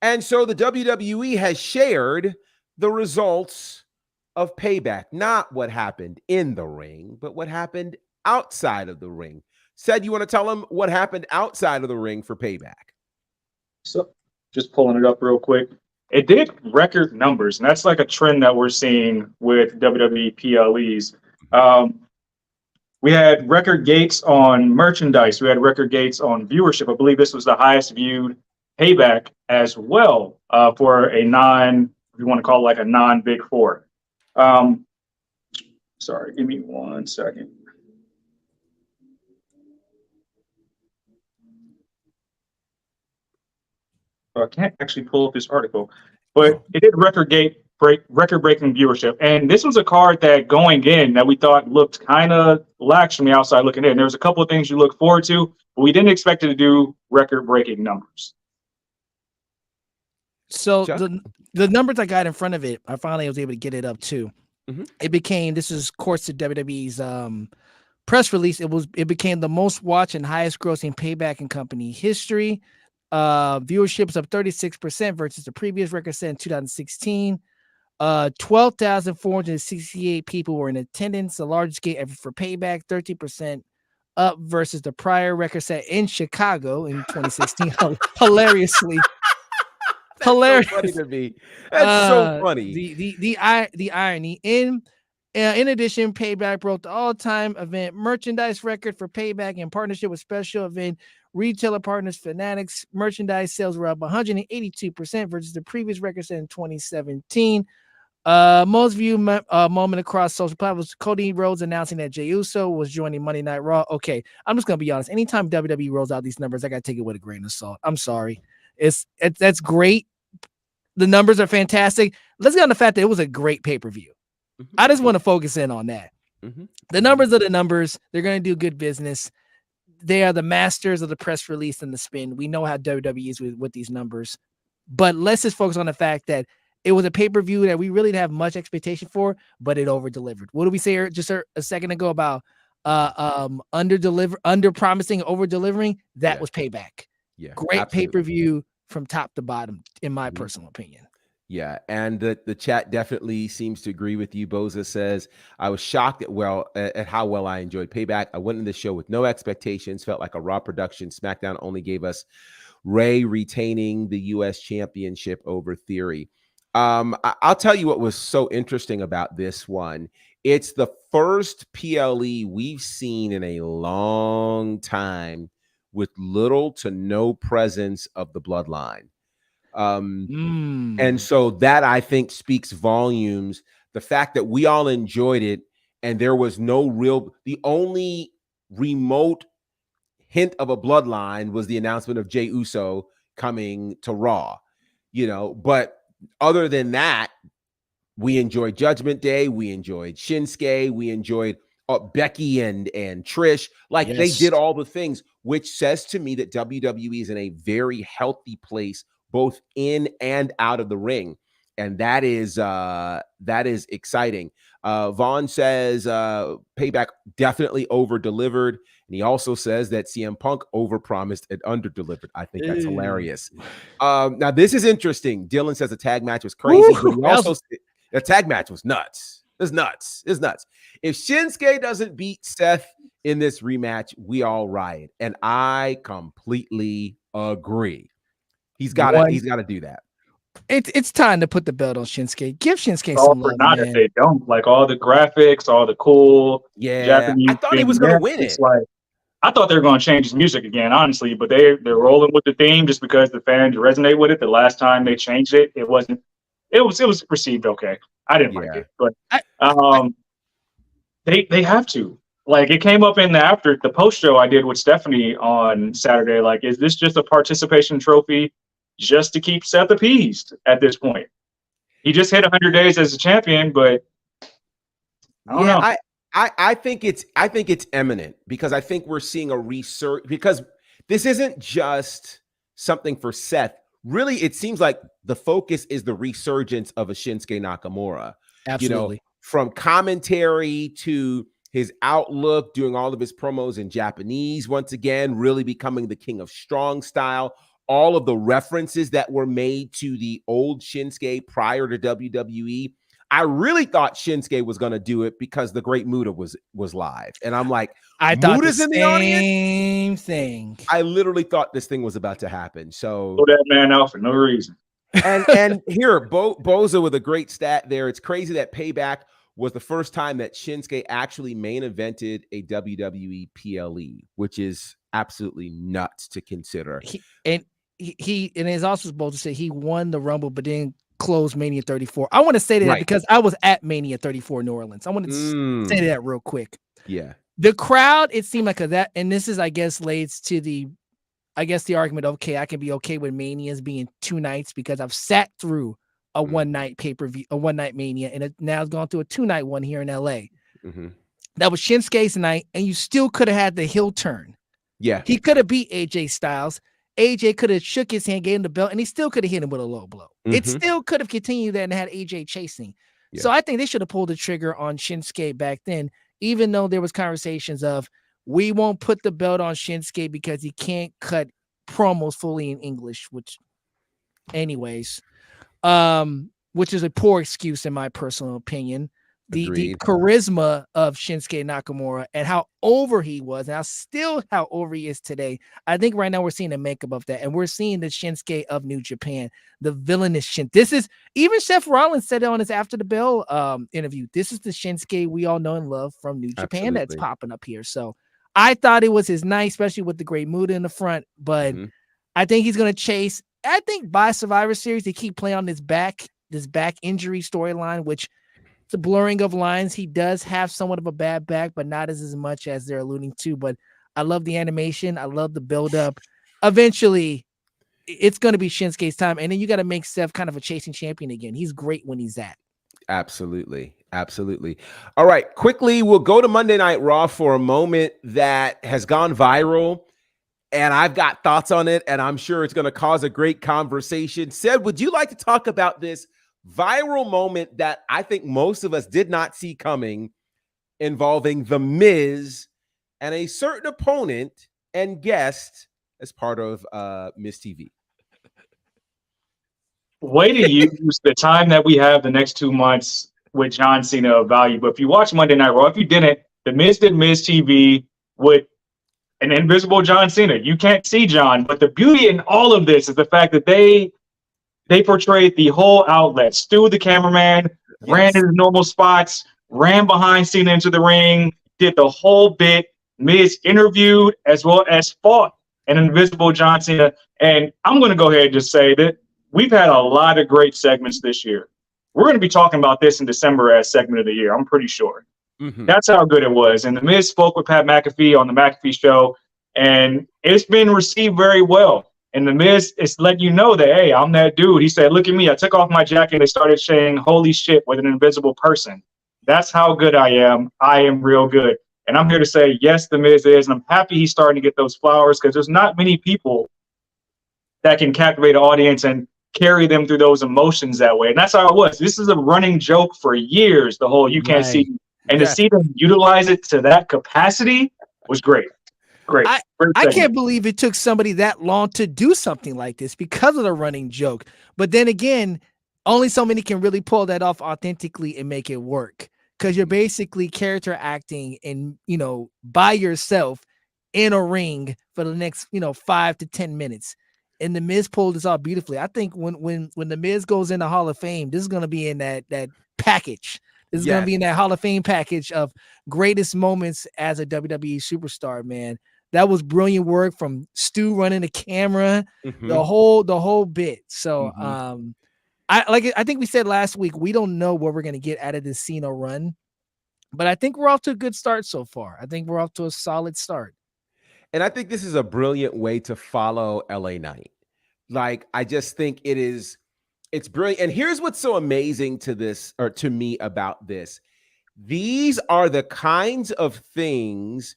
And so the WWE has shared the results of Payback, not what happened in the ring, but what happened outside of the ring. Said, you want to tell them what happened outside of the ring for Payback? So just pulling it up real quick. It did record numbers, and that's like a trend that we're seeing with WWE PLEs. We had record gates on merchandise. We had record gates on viewership. I believe this was the highest viewed Payback as well for a if you want to call it like a non-Big Four. Sorry, give me 1 second. I can't actually pull up this article, but it did record-breaking viewership. And this was a card that going in that we thought looked kind of lax from the outside looking in. There was a couple of things you look forward to, but we didn't expect it to do record-breaking numbers. So the numbers I got in front of it, I finally was able to get it up too. It became, this is of course to WWE's press release. It became the most watched and highest grossing Payback in company history. Viewership is up 36% versus the previous record set in 2016. 12,468 people were in attendance, the largest gate ever for Payback, 30% up versus the prior record set in Chicago in 2016. Hilariously. Hilarious. So funny to me. That's so funny. The irony. In addition, Payback broke the all-time event merchandise record for Payback in partnership with special event retailer partners Fanatics. Merchandise sales were up 182% versus the previous record set in 2017. Most viewed moment across social platforms, Cody Rhodes announcing that Jey Uso was joining Monday Night Raw. Okay, I'm just gonna be honest. Anytime WWE rolls out these numbers, I gotta take it with a grain of salt. I'm sorry. That's great. The numbers are fantastic. Let's get on the fact that it was a great pay-per-view. I just want to focus in on that. The numbers are the numbers. They're going to do good business. They are the masters of the press release and the spin. We know how WWE is with these numbers. But let's just focus on the fact that it was a pay-per-view that we really didn't have much expectation for, but it over-delivered. What did we say just a second ago about under-promising, over-delivering? That was Payback. Yeah, great absolutely. Pay-per-view from top to bottom, in my personal opinion. Yeah, and the chat definitely seems to agree with you. Boza says, I was shocked at how well I enjoyed Payback. I went into the show with no expectations, felt like a Raw production. SmackDown only gave us Ray retaining the U.S. championship over Theory. I'll tell you what was so interesting about this one. It's the first PLE we've seen in a long time with little to no presence of the bloodline. And so that, I think, speaks volumes. The fact that we all enjoyed it and there was the only remote hint of a bloodline was the announcement of Jey Uso coming to Raw, but other than that, we enjoyed Judgment Day. We enjoyed Shinsuke. We enjoyed Becky and Trish, like they Yes. did all the things, which says to me that WWE is in a very healthy place, both in and out of the ring. And that is exciting. Vaughn says Payback definitely over-delivered. And he also says that CM Punk over-promised and under-delivered. I think that's hilarious. Now, this is interesting. Dylan says the tag match was crazy, but he also said the tag match was nuts. It's nuts. It's nuts. If Shinsuke doesn't beat Seth in this rematch, we all riot. And I completely agree. He's got to do that. It's time to put the belt on Shinsuke. Give Shinsuke all some for love, not man. if they don't. Like all the graphics, all the cool Japanese. I thought he was going to win it. Like, I thought they were going to change his music again, honestly, but they're rolling with the theme just because the fans resonate with it. The last time they changed it, it was perceived okay. I didn't like it, but they have to. Like, it came up in the post show I did with Stephanie on Saturday. Like, is this just a participation trophy just to keep Seth appeased at this point? He just hit 100 days as a champion, but I don't know. I think it's eminent, because I think we're seeing a research, because this isn't just something for Seth. Really, it seems like the focus is the resurgence of a Shinsuke Nakamura. Absolutely. From commentary to his outlook, doing all of his promos in Japanese, once again, really becoming the king of strong style. All of the references that were made to the old Shinsuke prior to WWE. I really thought Shinsuke was going to do it because the Great Muta was live. And I'm like, I thought Muta's the in the audience? same thing. I literally thought this thing was about to happen. So Throw that man out for no reason. and here, Boza with a great stat there. It's crazy that Payback was the first time that Shinsuke actually main evented a WWE PLE, which is absolutely nuts to consider. He is also supposed to say he won the Rumble, but then closed Mania 34. I want to say that because I was at Mania 34 New Orleans. I want to say that real quick. Yeah. The crowd, it seemed like that, and this is, I guess, leads to the argument of, okay, I can be okay with Manias being 2 nights because I've sat through a 1-night pay-per-view, a 1-night Mania, and it now has gone through a 2-night one here in LA. Mm-hmm. That was Shinsuke's night, and you still could have had the heel turn. Yeah. He could have beat AJ Styles. AJ could have shook his hand, gave him the belt, and he still could have hit him with a low blow. Mm-hmm. It still could have continued that and had AJ chasing. Yeah. So I think they should have pulled the trigger on Shinsuke back then, even though there was conversations of, we won't put the belt on Shinsuke because he can't cut promos fully in English, which is a poor excuse in my personal opinion. The charisma of Shinsuke Nakamura and how over he was, and how over he is today. I think right now we're seeing a makeup of that, and we're seeing the Shinsuke of New Japan, the villainous Shin. This is, even Seth Rollins said it on his After the Bell interview. This is the Shinsuke we all know and love from New Japan that's popping up here. So I thought it was his night, especially with the Great Muta in the front. But I think he's going to chase. I think by Survivor Series they keep playing on this back injury storyline, which. The blurring of lines. He does have somewhat of a bad back, but not as much as they're alluding to. But I love the animation. I love the build-up. Eventually, it's going to be Shinsuke's time. And then you got to make Seth kind of a chasing champion again. He's great when he's that. Absolutely. Absolutely. All right. Quickly, we'll go to Monday Night Raw for a moment that has gone viral. And I've got thoughts on it, and I'm sure it's going to cause a great conversation. Seb, would you like to talk about this viral moment that I think most of us did not see coming, involving The Miz and a certain opponent and guest as part of Miz TV? Way to use the time that we have the next 2 months with John Cena of value. But if you watch Monday Night Raw, if you didn't, The Miz did Miz TV with an invisible John Cena. You can't see John, but the beauty in all of this is the fact that they portrayed the whole outlet. Stu, the cameraman, ran in his normal spots, ran behind Cena into the ring, did the whole bit. Miz interviewed as well as fought an invisible John Cena. And I'm going to go ahead and just say that we've had a lot of great segments this year. We're going to be talking about this in December as segment of the year, I'm pretty sure. Mm-hmm. That's how good it was. And The Miz spoke with Pat McAfee on the McAfee show, and it's been received very well. And The Miz is letting you know that, hey, I'm that dude. He said, look at me. I took off my jacket and they started saying, holy shit, with an invisible person. That's how good I am. I am real good. And I'm here to say, yes, The Miz is. And I'm happy he's starting to get those flowers because there's not many people that can captivate an audience and carry them through those emotions that way. And that's how it was. This is a running joke for years, the whole you can't see. And to see them utilize it to that capacity was great. Great. I can't believe it took somebody that long to do something like this because of the running joke. But then again, only so many can really pull that off authentically and make it work. Because you're basically character acting and, you know, by yourself in a ring for the next, 5 to 10 minutes. And The Miz pulled this off beautifully. I think when The Miz goes in the Hall of Fame, this is going to be in that package. This is going to be in that Hall of Fame package of greatest moments as a WWE superstar, man. That was brilliant work from Stu running the camera, the whole bit. So I think we said last week, we don't know what we're going to get out of this Cena run, but I think we're off to a good start so far. I think we're off to a solid start. And I think this is a brilliant way to follow LA Knight. Like, I just think it's brilliant. And here's what's so amazing to this, or to me, about this. These are the kinds of things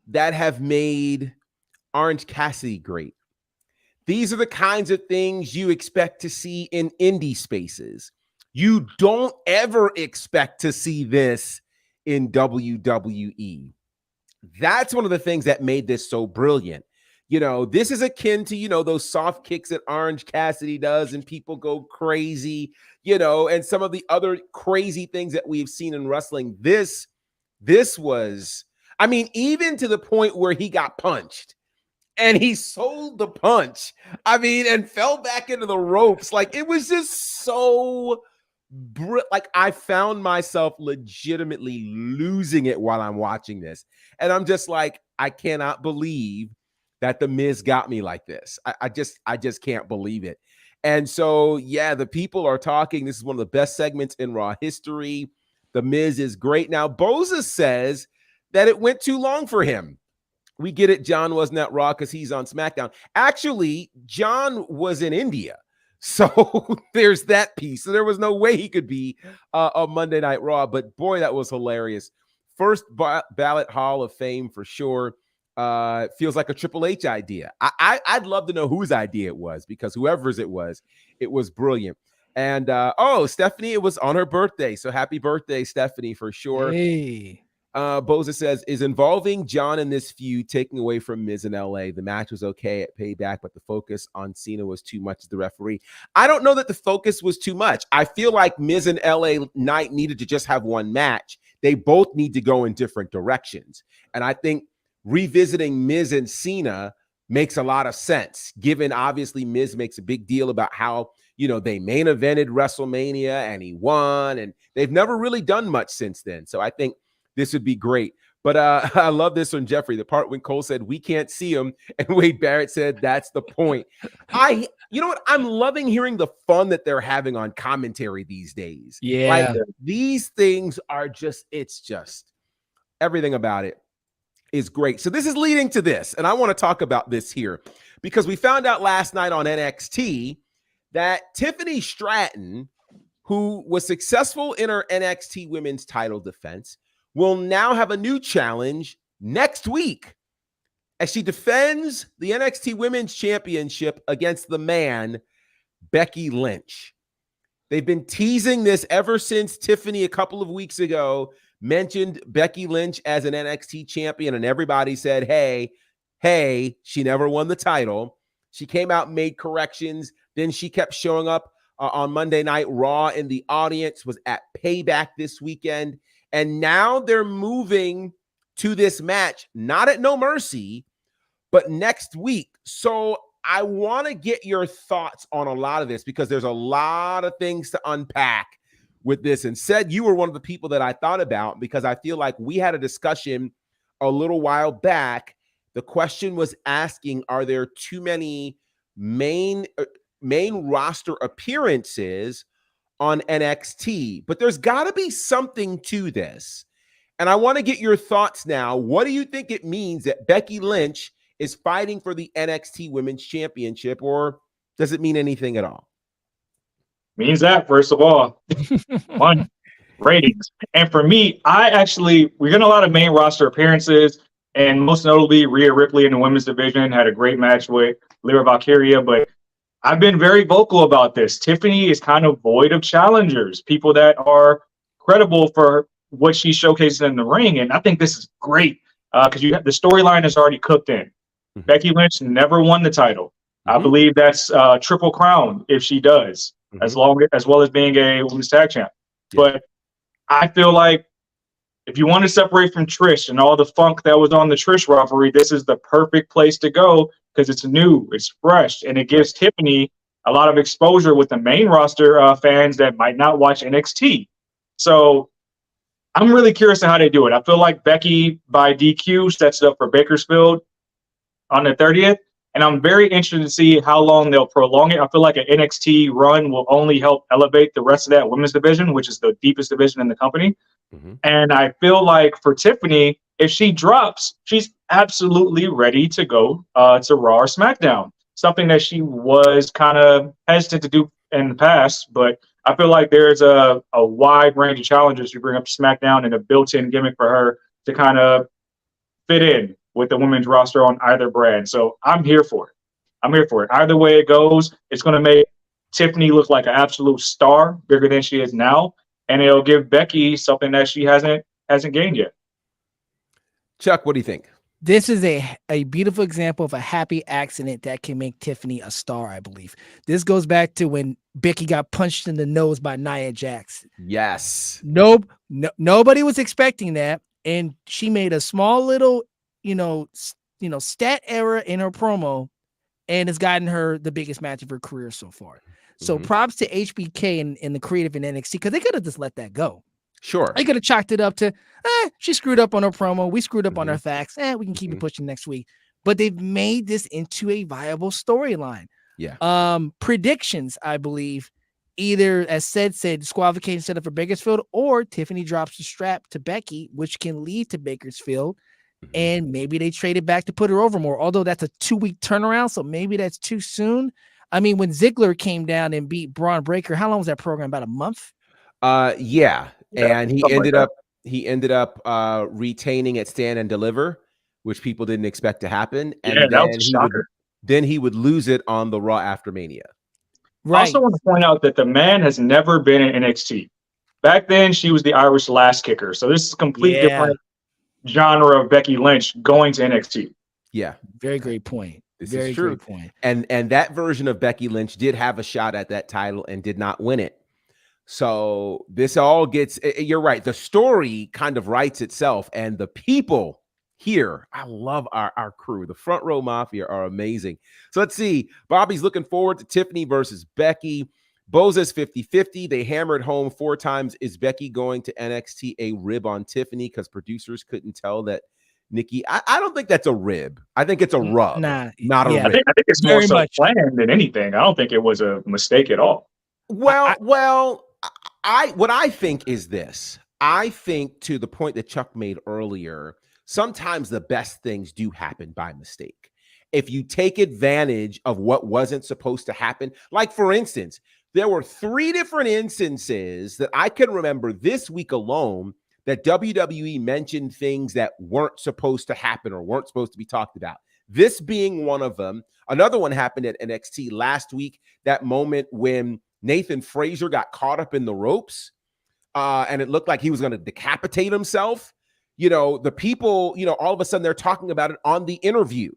that have made Orange Cassidy great. These are the kinds of things you expect to see in indie spaces. You don't ever expect to see this in WWE. That's one of the things that made this so brilliant. This is akin to, those soft kicks that Orange Cassidy does and people go crazy, and some of the other crazy things that we've seen in wrestling. This was, even to the point where he got punched and he sold the punch, and fell back into the ropes. Like, it was just so like, I found myself legitimately losing it while I'm watching this. And I'm just like, I cannot believe that The Miz got me like this. I just can't believe it. And so, yeah, the people are talking. This is one of the best segments in Raw history. The Miz is great. Now, Boza says that it went too long for him. We get it. John wasn't at Raw because he's on SmackDown. Actually, John was in India. So there's that piece. So there was no way he could be a Monday Night Raw. But boy, that was hilarious. First ballot Hall of Fame for sure. Feels like a Triple H idea. I'd love to know whose idea it was, because whoever's it was brilliant. And Stephanie, it was on her birthday. So happy birthday, Stephanie, for sure. Hey. Boza says, is involving John in this feud taking away from Miz in LA? The match was okay at Payback, but the focus on Cena was too much as the referee. I don't know that the focus was too much. I feel like Miz and LA Knight needed to just have one match. They both need to go in different directions. And I think revisiting Miz and Cena makes a lot of sense, given obviously Miz makes a big deal about how, they main evented WrestleMania and he won, and they've never really done much since then. So I think this would be great. But I love this one, Jeffrey, the part when Cole said, we can't see him. And Wade Barrett said, that's the point. You know what? I'm loving hearing the fun that they're having on commentary these days. Yeah. Like, these things are it's just everything about it is great. So this is leading to this. And I want to talk about this here because we found out last night on NXT that Tiffany Stratton, who was successful in her NXT women's title defense, will now have a new challenge next week as she defends the NXT Women's Championship against the man, Becky Lynch. They've been teasing this ever since Tiffany a couple of weeks ago mentioned Becky Lynch as an NXT champion, and everybody said, hey, she never won the title. She came out and made corrections. Then she kept showing up on Monday Night Raw in the audience, was at Payback this weekend. And now they're moving to this match, not at No Mercy, but next week. So I want to get your thoughts on a lot of this because there's a lot of things to unpack with this. And said you were one of the people that I thought about because I feel like we had a discussion a little while back. The question was asking, are there too many main roster appearances on NXT? But there's got to be something to this. And I want to get your thoughts now. What do you think it means that Becky Lynch is fighting for the NXT Women's Championship, or does it mean anything at all? Means that, first of all, money. ratings. And for me, we're getting a lot of main roster appearances, and most notably, Rhea Ripley in the women's division had a great match with Lyra Valkyria. But I've been very vocal about this. Tiffany is kind of void of challengers, people that are credible for what she showcases in the ring. And I think this is great because you have the storyline is already cooked in. Mhm. Becky Lynch never won the title. I Mhm. believe that's triple crown if she does, as well as being a women's tag champ. Yeah. But I feel like if you want to separate from Trish and all the funk that was on the Trish rivalry, this is the perfect place to go because it's new, it's fresh, and it gives Tiffany a lot of exposure with the main roster fans that might not watch NXT. So I'm really curious on how they do it. I feel like Becky by DQ sets it up for Bakersfield on the 30th. And I'm very interested to see how long they'll prolong it. I feel like an NXT run will only help elevate the rest of that women's division, which is the deepest division in the company. Mhm. And I feel like for Tiffany, if she drops, she's absolutely ready to go to Raw or SmackDown, something that she was kind of hesitant to do in the past. But I feel like there's a wide range of challenges you bring up to SmackDown and a built-in gimmick for her to kind of fit in with the women's roster on either brand. So I'm here for it. I'm here for it. Either way it goes, it's going to make Tiffany look like an absolute star, bigger than she is now, and it'll give Becky something that she hasn't gained yet. Chuck, what do you think? This is a beautiful example of a happy accident that can make Tiffany a star, I believe. This goes back to when Becky got punched in the nose by Nia Jax. Yes. Nobody was expecting that, and she made a small little, stat error in her promo, and it's gotten her the biggest match of her career so far. So props to HBK and the creative in NXT because they could have just let that go. Sure. They could have chalked it up to, she screwed up on her promo. We screwed up on our facts. We can keep it pushing next week. But they've made this into a viable storyline. Yeah. Predictions, I believe, either, as said, disqualification set up for Bakersfield, or Tiffany drops the strap to Becky, which can lead to Bakersfield. And maybe they trade it back to put her over more, although that's a 2-week turnaround. So maybe that's too soon. I mean, when Ziggler came down and beat Braun Breaker, how long was that program? About a month? Yeah. And he ended up retaining at Stand and Deliver, which people didn't expect to happen. And that was a shocker. Then he would lose it on the Raw after Mania. Right. I also want to point out that the man has never been in NXT. Back then, she was the Irish lass kicker. So this is a complete different genre of Becky Lynch going to NXT. Yeah. Very great point. This is true. Great point. And that version of Becky Lynch did have a shot at that title and did not win it. So this all gets, you're right. The story kind of writes itself, and the people here, I love our crew. The Front Row Mafia are amazing. So let's see. Bobby's looking forward to Tiffany versus Becky. Boza's 50-50. They hammered home 4 times. Is Becky going to NXT a rib on Tiffany? Because producers couldn't tell that Nikki. I don't think that's a rib. I think it's a rub. Not a rib. I think it's more so planned than anything. I don't think it was a mistake at all. Well, what I think is this. I think, to the point that Chuck made earlier, sometimes the best things do happen by mistake. If you take advantage of what wasn't supposed to happen, like for instance, there were 3 different instances that I can remember this week alone that WWE mentioned things that weren't supposed to happen or weren't supposed to be talked about. This being one of them. Another one happened at NXT last week, that moment when Nathan Frazier got caught up in the ropes and it looked like he was going to decapitate himself. The people, all of a sudden they're talking about it on the interview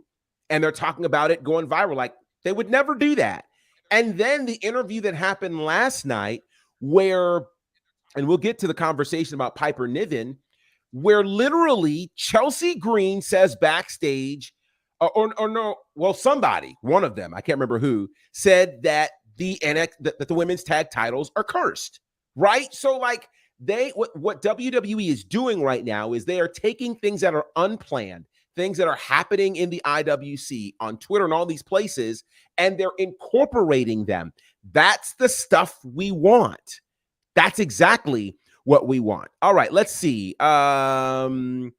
and they're talking about it going viral. Like, they would never do that. And then the interview that happened last night where, and we'll get to the conversation about Piper Niven, where literally Chelsea Green says backstage, somebody, one of them, I can't remember who, said that that the women's tag titles are cursed, right? So like what WWE is doing right now is they are taking things that are unplanned, things that are happening in the IWC, on Twitter and all these places, and they're incorporating them. That's the stuff we want. That's exactly what we want. All right, let's see. Becky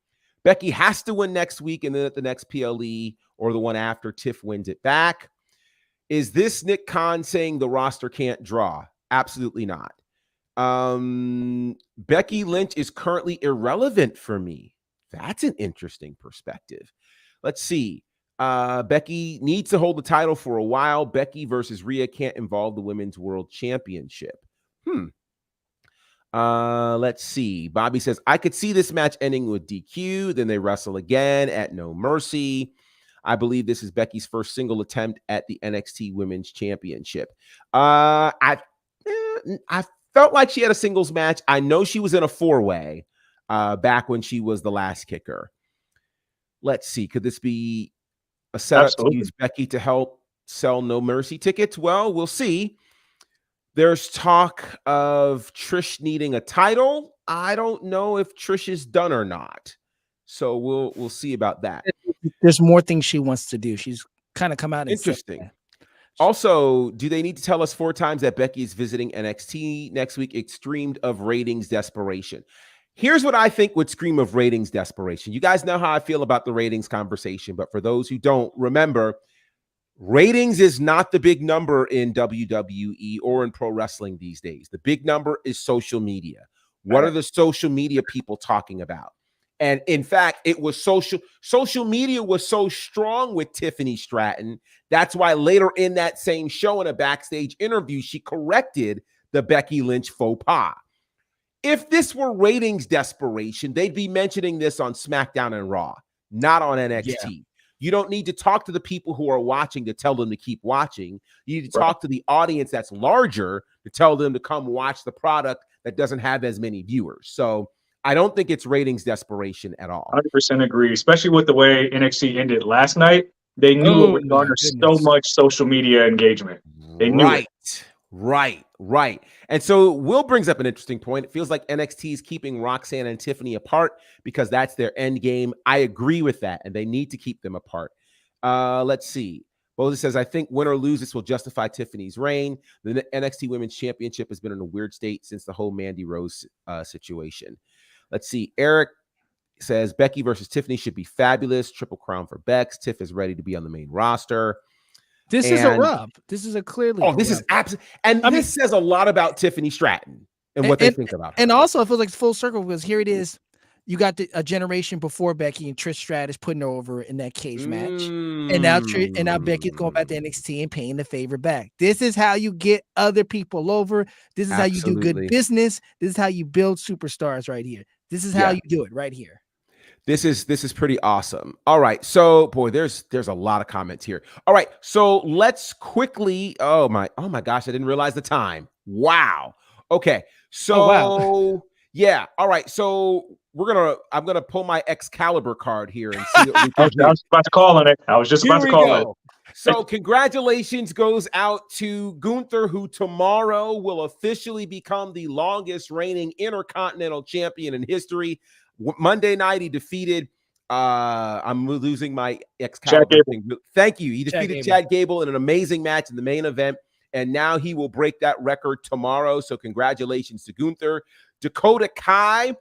has to win next week, and then at the next PLE or the one after, Tiff wins it back. Is this Nick Khan saying the roster can't draw? Absolutely not. Becky Lynch is currently irrelevant for me. That's an interesting perspective. Let's see. Becky needs to hold the title for a while. Becky versus Rhea can't involve the Women's World Championship. Let's see. Bobby says, I could see this match ending with DQ. Then they wrestle again at No Mercy. I believe this is Becky's first single attempt at the NXT Women's Championship. I felt like she had a singles match. I know she was in a 4-way back when she was the last kicker. Let's see. Could this be a setup to use Becky to help sell No Mercy tickets? Well, we'll see. There's talk of Trish needing a title. I don't know if Trish is done or not. So we'll see about that. There's more things she wants to do. She's kind of come out and interesting. said that. Also, do they need to tell us 4 times that Becky is visiting NXT next week? It screamed of ratings desperation. Here's what I think would scream of ratings desperation. You guys know how I feel about the ratings conversation, but for those who don't, remember, ratings is not the big number in WWE or in pro wrestling these days. The big number is social media. What are the social media people talking about? And in fact, it was social media was so strong with Tiffany Stratton. That's why later in that same show, in a backstage interview, she corrected the Becky Lynch faux pas. If this were ratings desperation, they'd be mentioning this on SmackDown and Raw, not on NXT. Yeah. You don't need to talk to the people who are watching to tell them to keep watching. You need to talk to the audience that's larger to tell them to come watch the product that doesn't have as many viewers. So I don't think it's ratings desperation at all. 100% agree, especially with the way NXT ended last night. They knew it would garner so much social media engagement. They knew it. Right. And so Will brings up an interesting point. It feels like NXT is keeping Roxanne and Tiffany apart because that's their end game. I agree with that, and they need to keep them apart. Let's see. Boza says, I think win or lose, this will justify Tiffany's reign. The NXT Women's Championship has been in a weird state since the whole Mandy Rose situation. Let's see. Eric says, Becky versus Tiffany should be fabulous. Triple crown for Bex. Tiff is ready to be on the main roster. This is a rub. This is a clearly. Oh, this is absolutely. And this says a lot about Tiffany Stratton and what they think about her. And also, it feels like it's full circle because here it is. You got a generation before Becky and Trish Stratus putting her over in that cage match, and now Becky's going back to NXT and paying the favor back. This is how you get other people over. This is how you do good business. This is how you build superstars right here. This is how you do it right here. This is pretty awesome. All right. So, boy, there's a lot of comments here. All right. So let's quickly. Oh my gosh, I didn't realize the time. Wow. Okay. So yeah. All right. So I'm gonna pull my Excalibur card here and see what we can do. I was about to call on it. I was just about to call it. So congratulations goes out to Gunther, who tomorrow will officially become the longest reigning Intercontinental Champion in history. Monday night, he defeated, I'm losing my Excalibur thing. Thank you. He defeated Chad Gable in an amazing match in the main event, and now he will break that record tomorrow. So congratulations to Gunther. Dakota Kai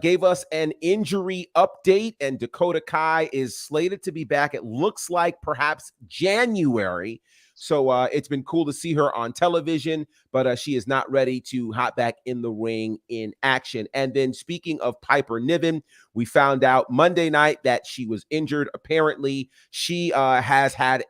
gave us an injury update, and Dakota Kai is slated to be back. It looks like perhaps January. So it's been cool to see her on television, but she is not ready to hop back in the ring in action. And then speaking of Piper Niven, we found out Monday night that she was injured. Apparently, she has had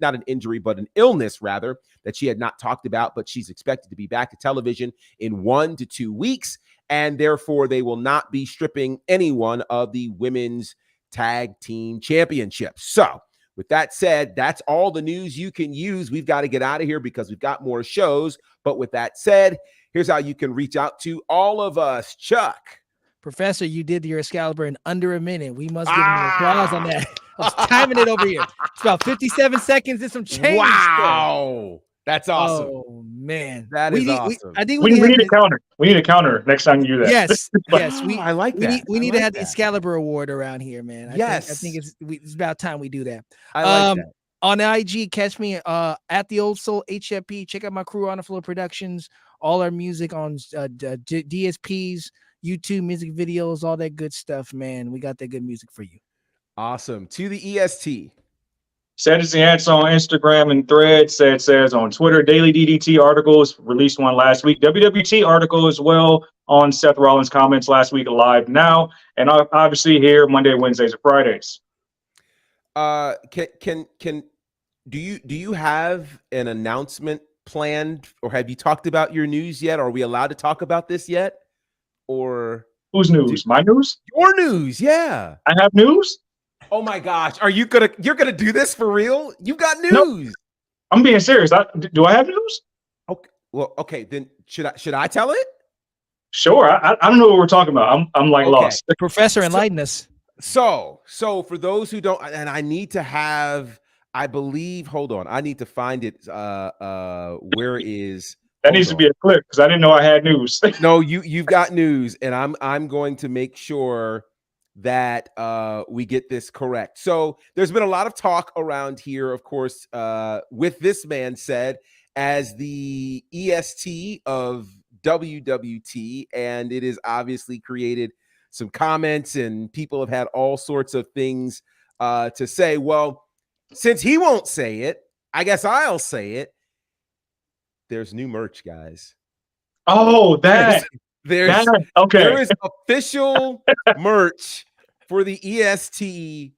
not an injury, but an illness rather, that she had not talked about, but she's expected to be back to television in 1 to 2 weeks. And therefore, they will not be stripping anyone of the Women's Tag Team Championships. So, with that said, that's all the news you can use. We've got to get out of here because we've got more shows. But with that said, here's how you can reach out to all of us. Chuck. Professor, you did your Excalibur in under a minute. We must give him applause on that. I was timing it over here. It's about 57 seconds and some change. Wow. That's awesome. Oh, man. That is awesome. I think we need a counter. We need a counter next time you do that. Yes. I like that. We need to have the Excalibur Award around here, man. I think it's about time we do that. I like that. On IG, catch me at the Old Soul HFP. Check out my crew on the Floor Productions. All our music on DSPs, YouTube music videos, all that good stuff, man. We got that good music for you. Awesome. To the EST. Said it's the answer on Instagram and Threads. Says on Twitter. Daily DDT articles, released one last week. WWT article as well on Seth Rollins' comments last week, live now. And obviously here Monday, Wednesdays, and Fridays. Do you have an announcement planned, or have you talked about your news yet? Are we allowed to talk about this yet? Or whose news? My news? Your news, yeah. I have news? Oh my gosh. You're gonna do this for real? You got news. No, I'm being serious. Do I have news? Okay. Well, okay, then should I tell it? Sure. I don't know what we're talking about. I'm like lost. Professor, enlighten us. So for those who don't, and I need to have, I believe, hold on, I need to find it. Where is that needs to be a clip because I didn't know I had news. No, you've got news, and I'm going to make sure that we get this correct. So there's been a lot of talk around here, of course, with this man said as the EST of WWT, and it has obviously created some comments, and people have had all sorts of things to say. Well, since he won't say it, I guess I'll say it. There's new merch, guys. Oh, there's okay. There is official merch for the EST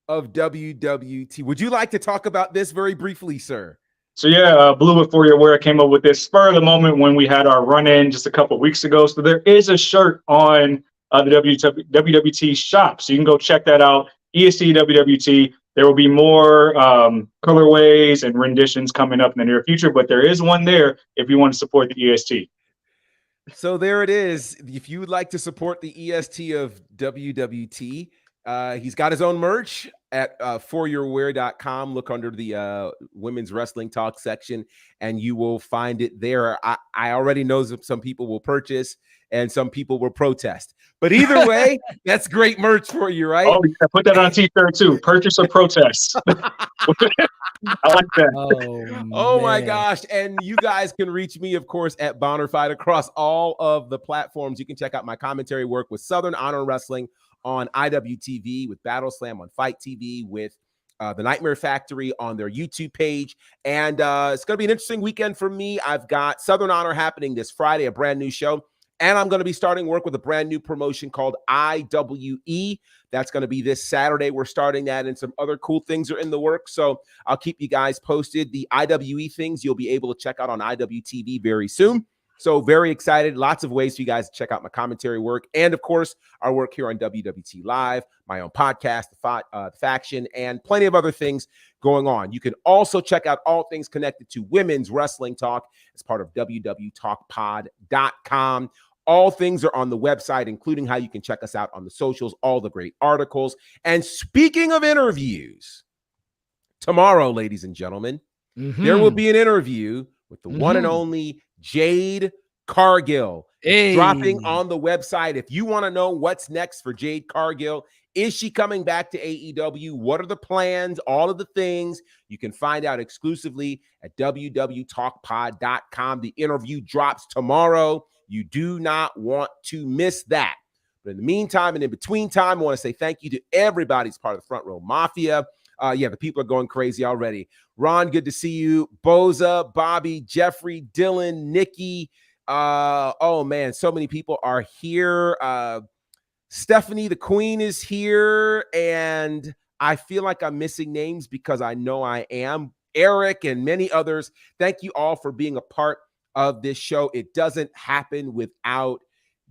of WWT. Would you like to talk about this very briefly, sir? So yeah, Blue Before You're Aware came up with this spur of the moment when we had our run-in just a couple of weeks ago. So there is a shirt on the WWT shop, so you can go check that out. EST WWT. There will be more colorways and renditions coming up in the near future, but there is one there if you want to support the EST. So there it is. If you would like to support the EST of WWT, he's got his own merch at foryouraware.com. Look under the Women's Wrestling Talk section, and you will find it there. I already know some people will purchase and some people will protest. But either way, that's great merch for you, right? Oh, yeah, put that on a t-shirt too. Purchase or protest. I like that. Oh my gosh. And you guys can reach me, of course, at Bonnerfied across all of the platforms. You can check out my commentary work with Southern Honor Wrestling on IWTV, with Battle Slam on Fight TV, with the Nightmare Factory on their YouTube page. And it's going to be an interesting weekend for me. I've got Southern Honor happening this Friday, a brand new show. And I'm going to be starting work with a brand new promotion called IWE. That's going to be this Saturday. We're starting that, and some other cool things are in the works. So I'll keep you guys posted. The IWE things you'll be able to check out on IWTV very soon. So very excited. Lots of ways for you guys to check out my commentary work. And of course, our work here on WWT Live, my own podcast, The Faction, and plenty of other things going on. You can also check out all things connected to Women's Wrestling Talk as part of www.talkpod.com. All things are on the website, including how you can check us out on the socials, all the great articles. And speaking of interviews, tomorrow, ladies and gentlemen, there will be an interview with the one and only Jade Cargill dropping on the website. If you want to know what's next for Jade Cargill, is she coming back to AEW? What are the plans? All of the things you can find out exclusively at www.talkpod.com. The interview drops tomorrow. You do not want to miss that. But in the meantime and in between time, I want to say thank you to everybody who's part of the Front Row Mafia. The people are going crazy already. Ron, good to see you. Boza, Bobby, Jeffrey, Dylan, Nikki. Oh, man, so many people are here. Stephanie, the Queen, is here. And I feel like I'm missing names because I know I am. Eric and many others. Thank you all for being a part of this show. It doesn't happen without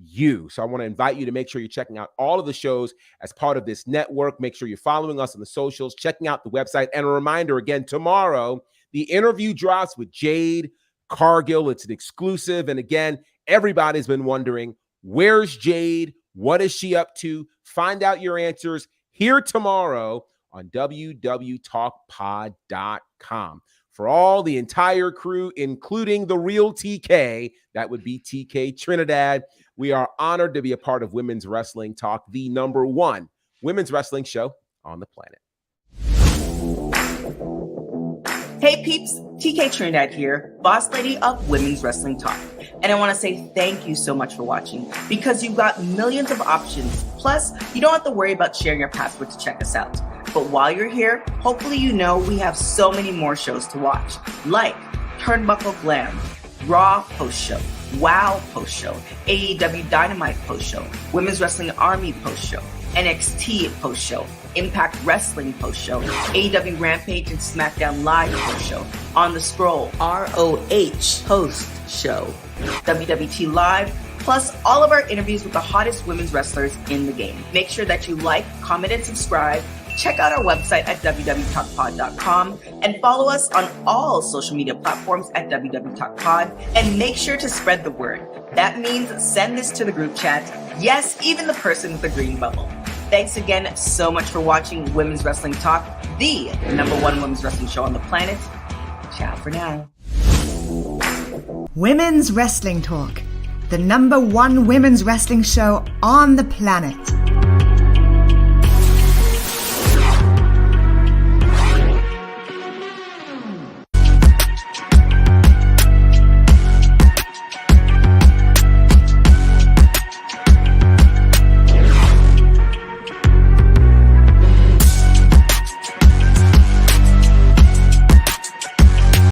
you. So I want to invite you to make sure you're checking out all of the shows as part of this network. Make sure you're following us on the socials, checking out the website. And a reminder again, tomorrow, the interview drops with Jade Cargill. It's an exclusive. And again, everybody's been wondering, where's Jade? What is she up to? Find out your answers here tomorrow on www.talkpod.com. For all the entire crew, including the real TK, that would be TK Trinidad, we are honored to be a part of Women's Wrestling Talk, the #1 women's wrestling show on the planet. Hey peeps, TK Trinidad here, boss lady of Women's Wrestling Talk. And I want to say thank you so much for watching, because you've got millions of options. Plus, you don't have to worry about sharing your password to check us out. But while you're here, hopefully you know we have so many more shows to watch, like Turnbuckle Glam, Raw post-show, WoW post-show, AEW Dynamite post-show, Women's Wrestling Army post-show, NXT post-show, Impact Wrestling post-show, AEW Rampage and SmackDown Live post-show, On the Scroll, ROH post-show, WWT Live, plus all of our interviews with the hottest women's wrestlers in the game. Make sure that you like, comment, and subscribe. Check out our website at www.talkpod.com and follow us on all social media platforms at www.talkpod, and make sure to spread the word. That means send this to the group chat. Yes, even the person with the green bubble. Thanks again so much for watching Women's Wrestling Talk, the #1 women's wrestling show on the planet. Ciao for now. Women's Wrestling Talk, the #1 women's wrestling show on the planet.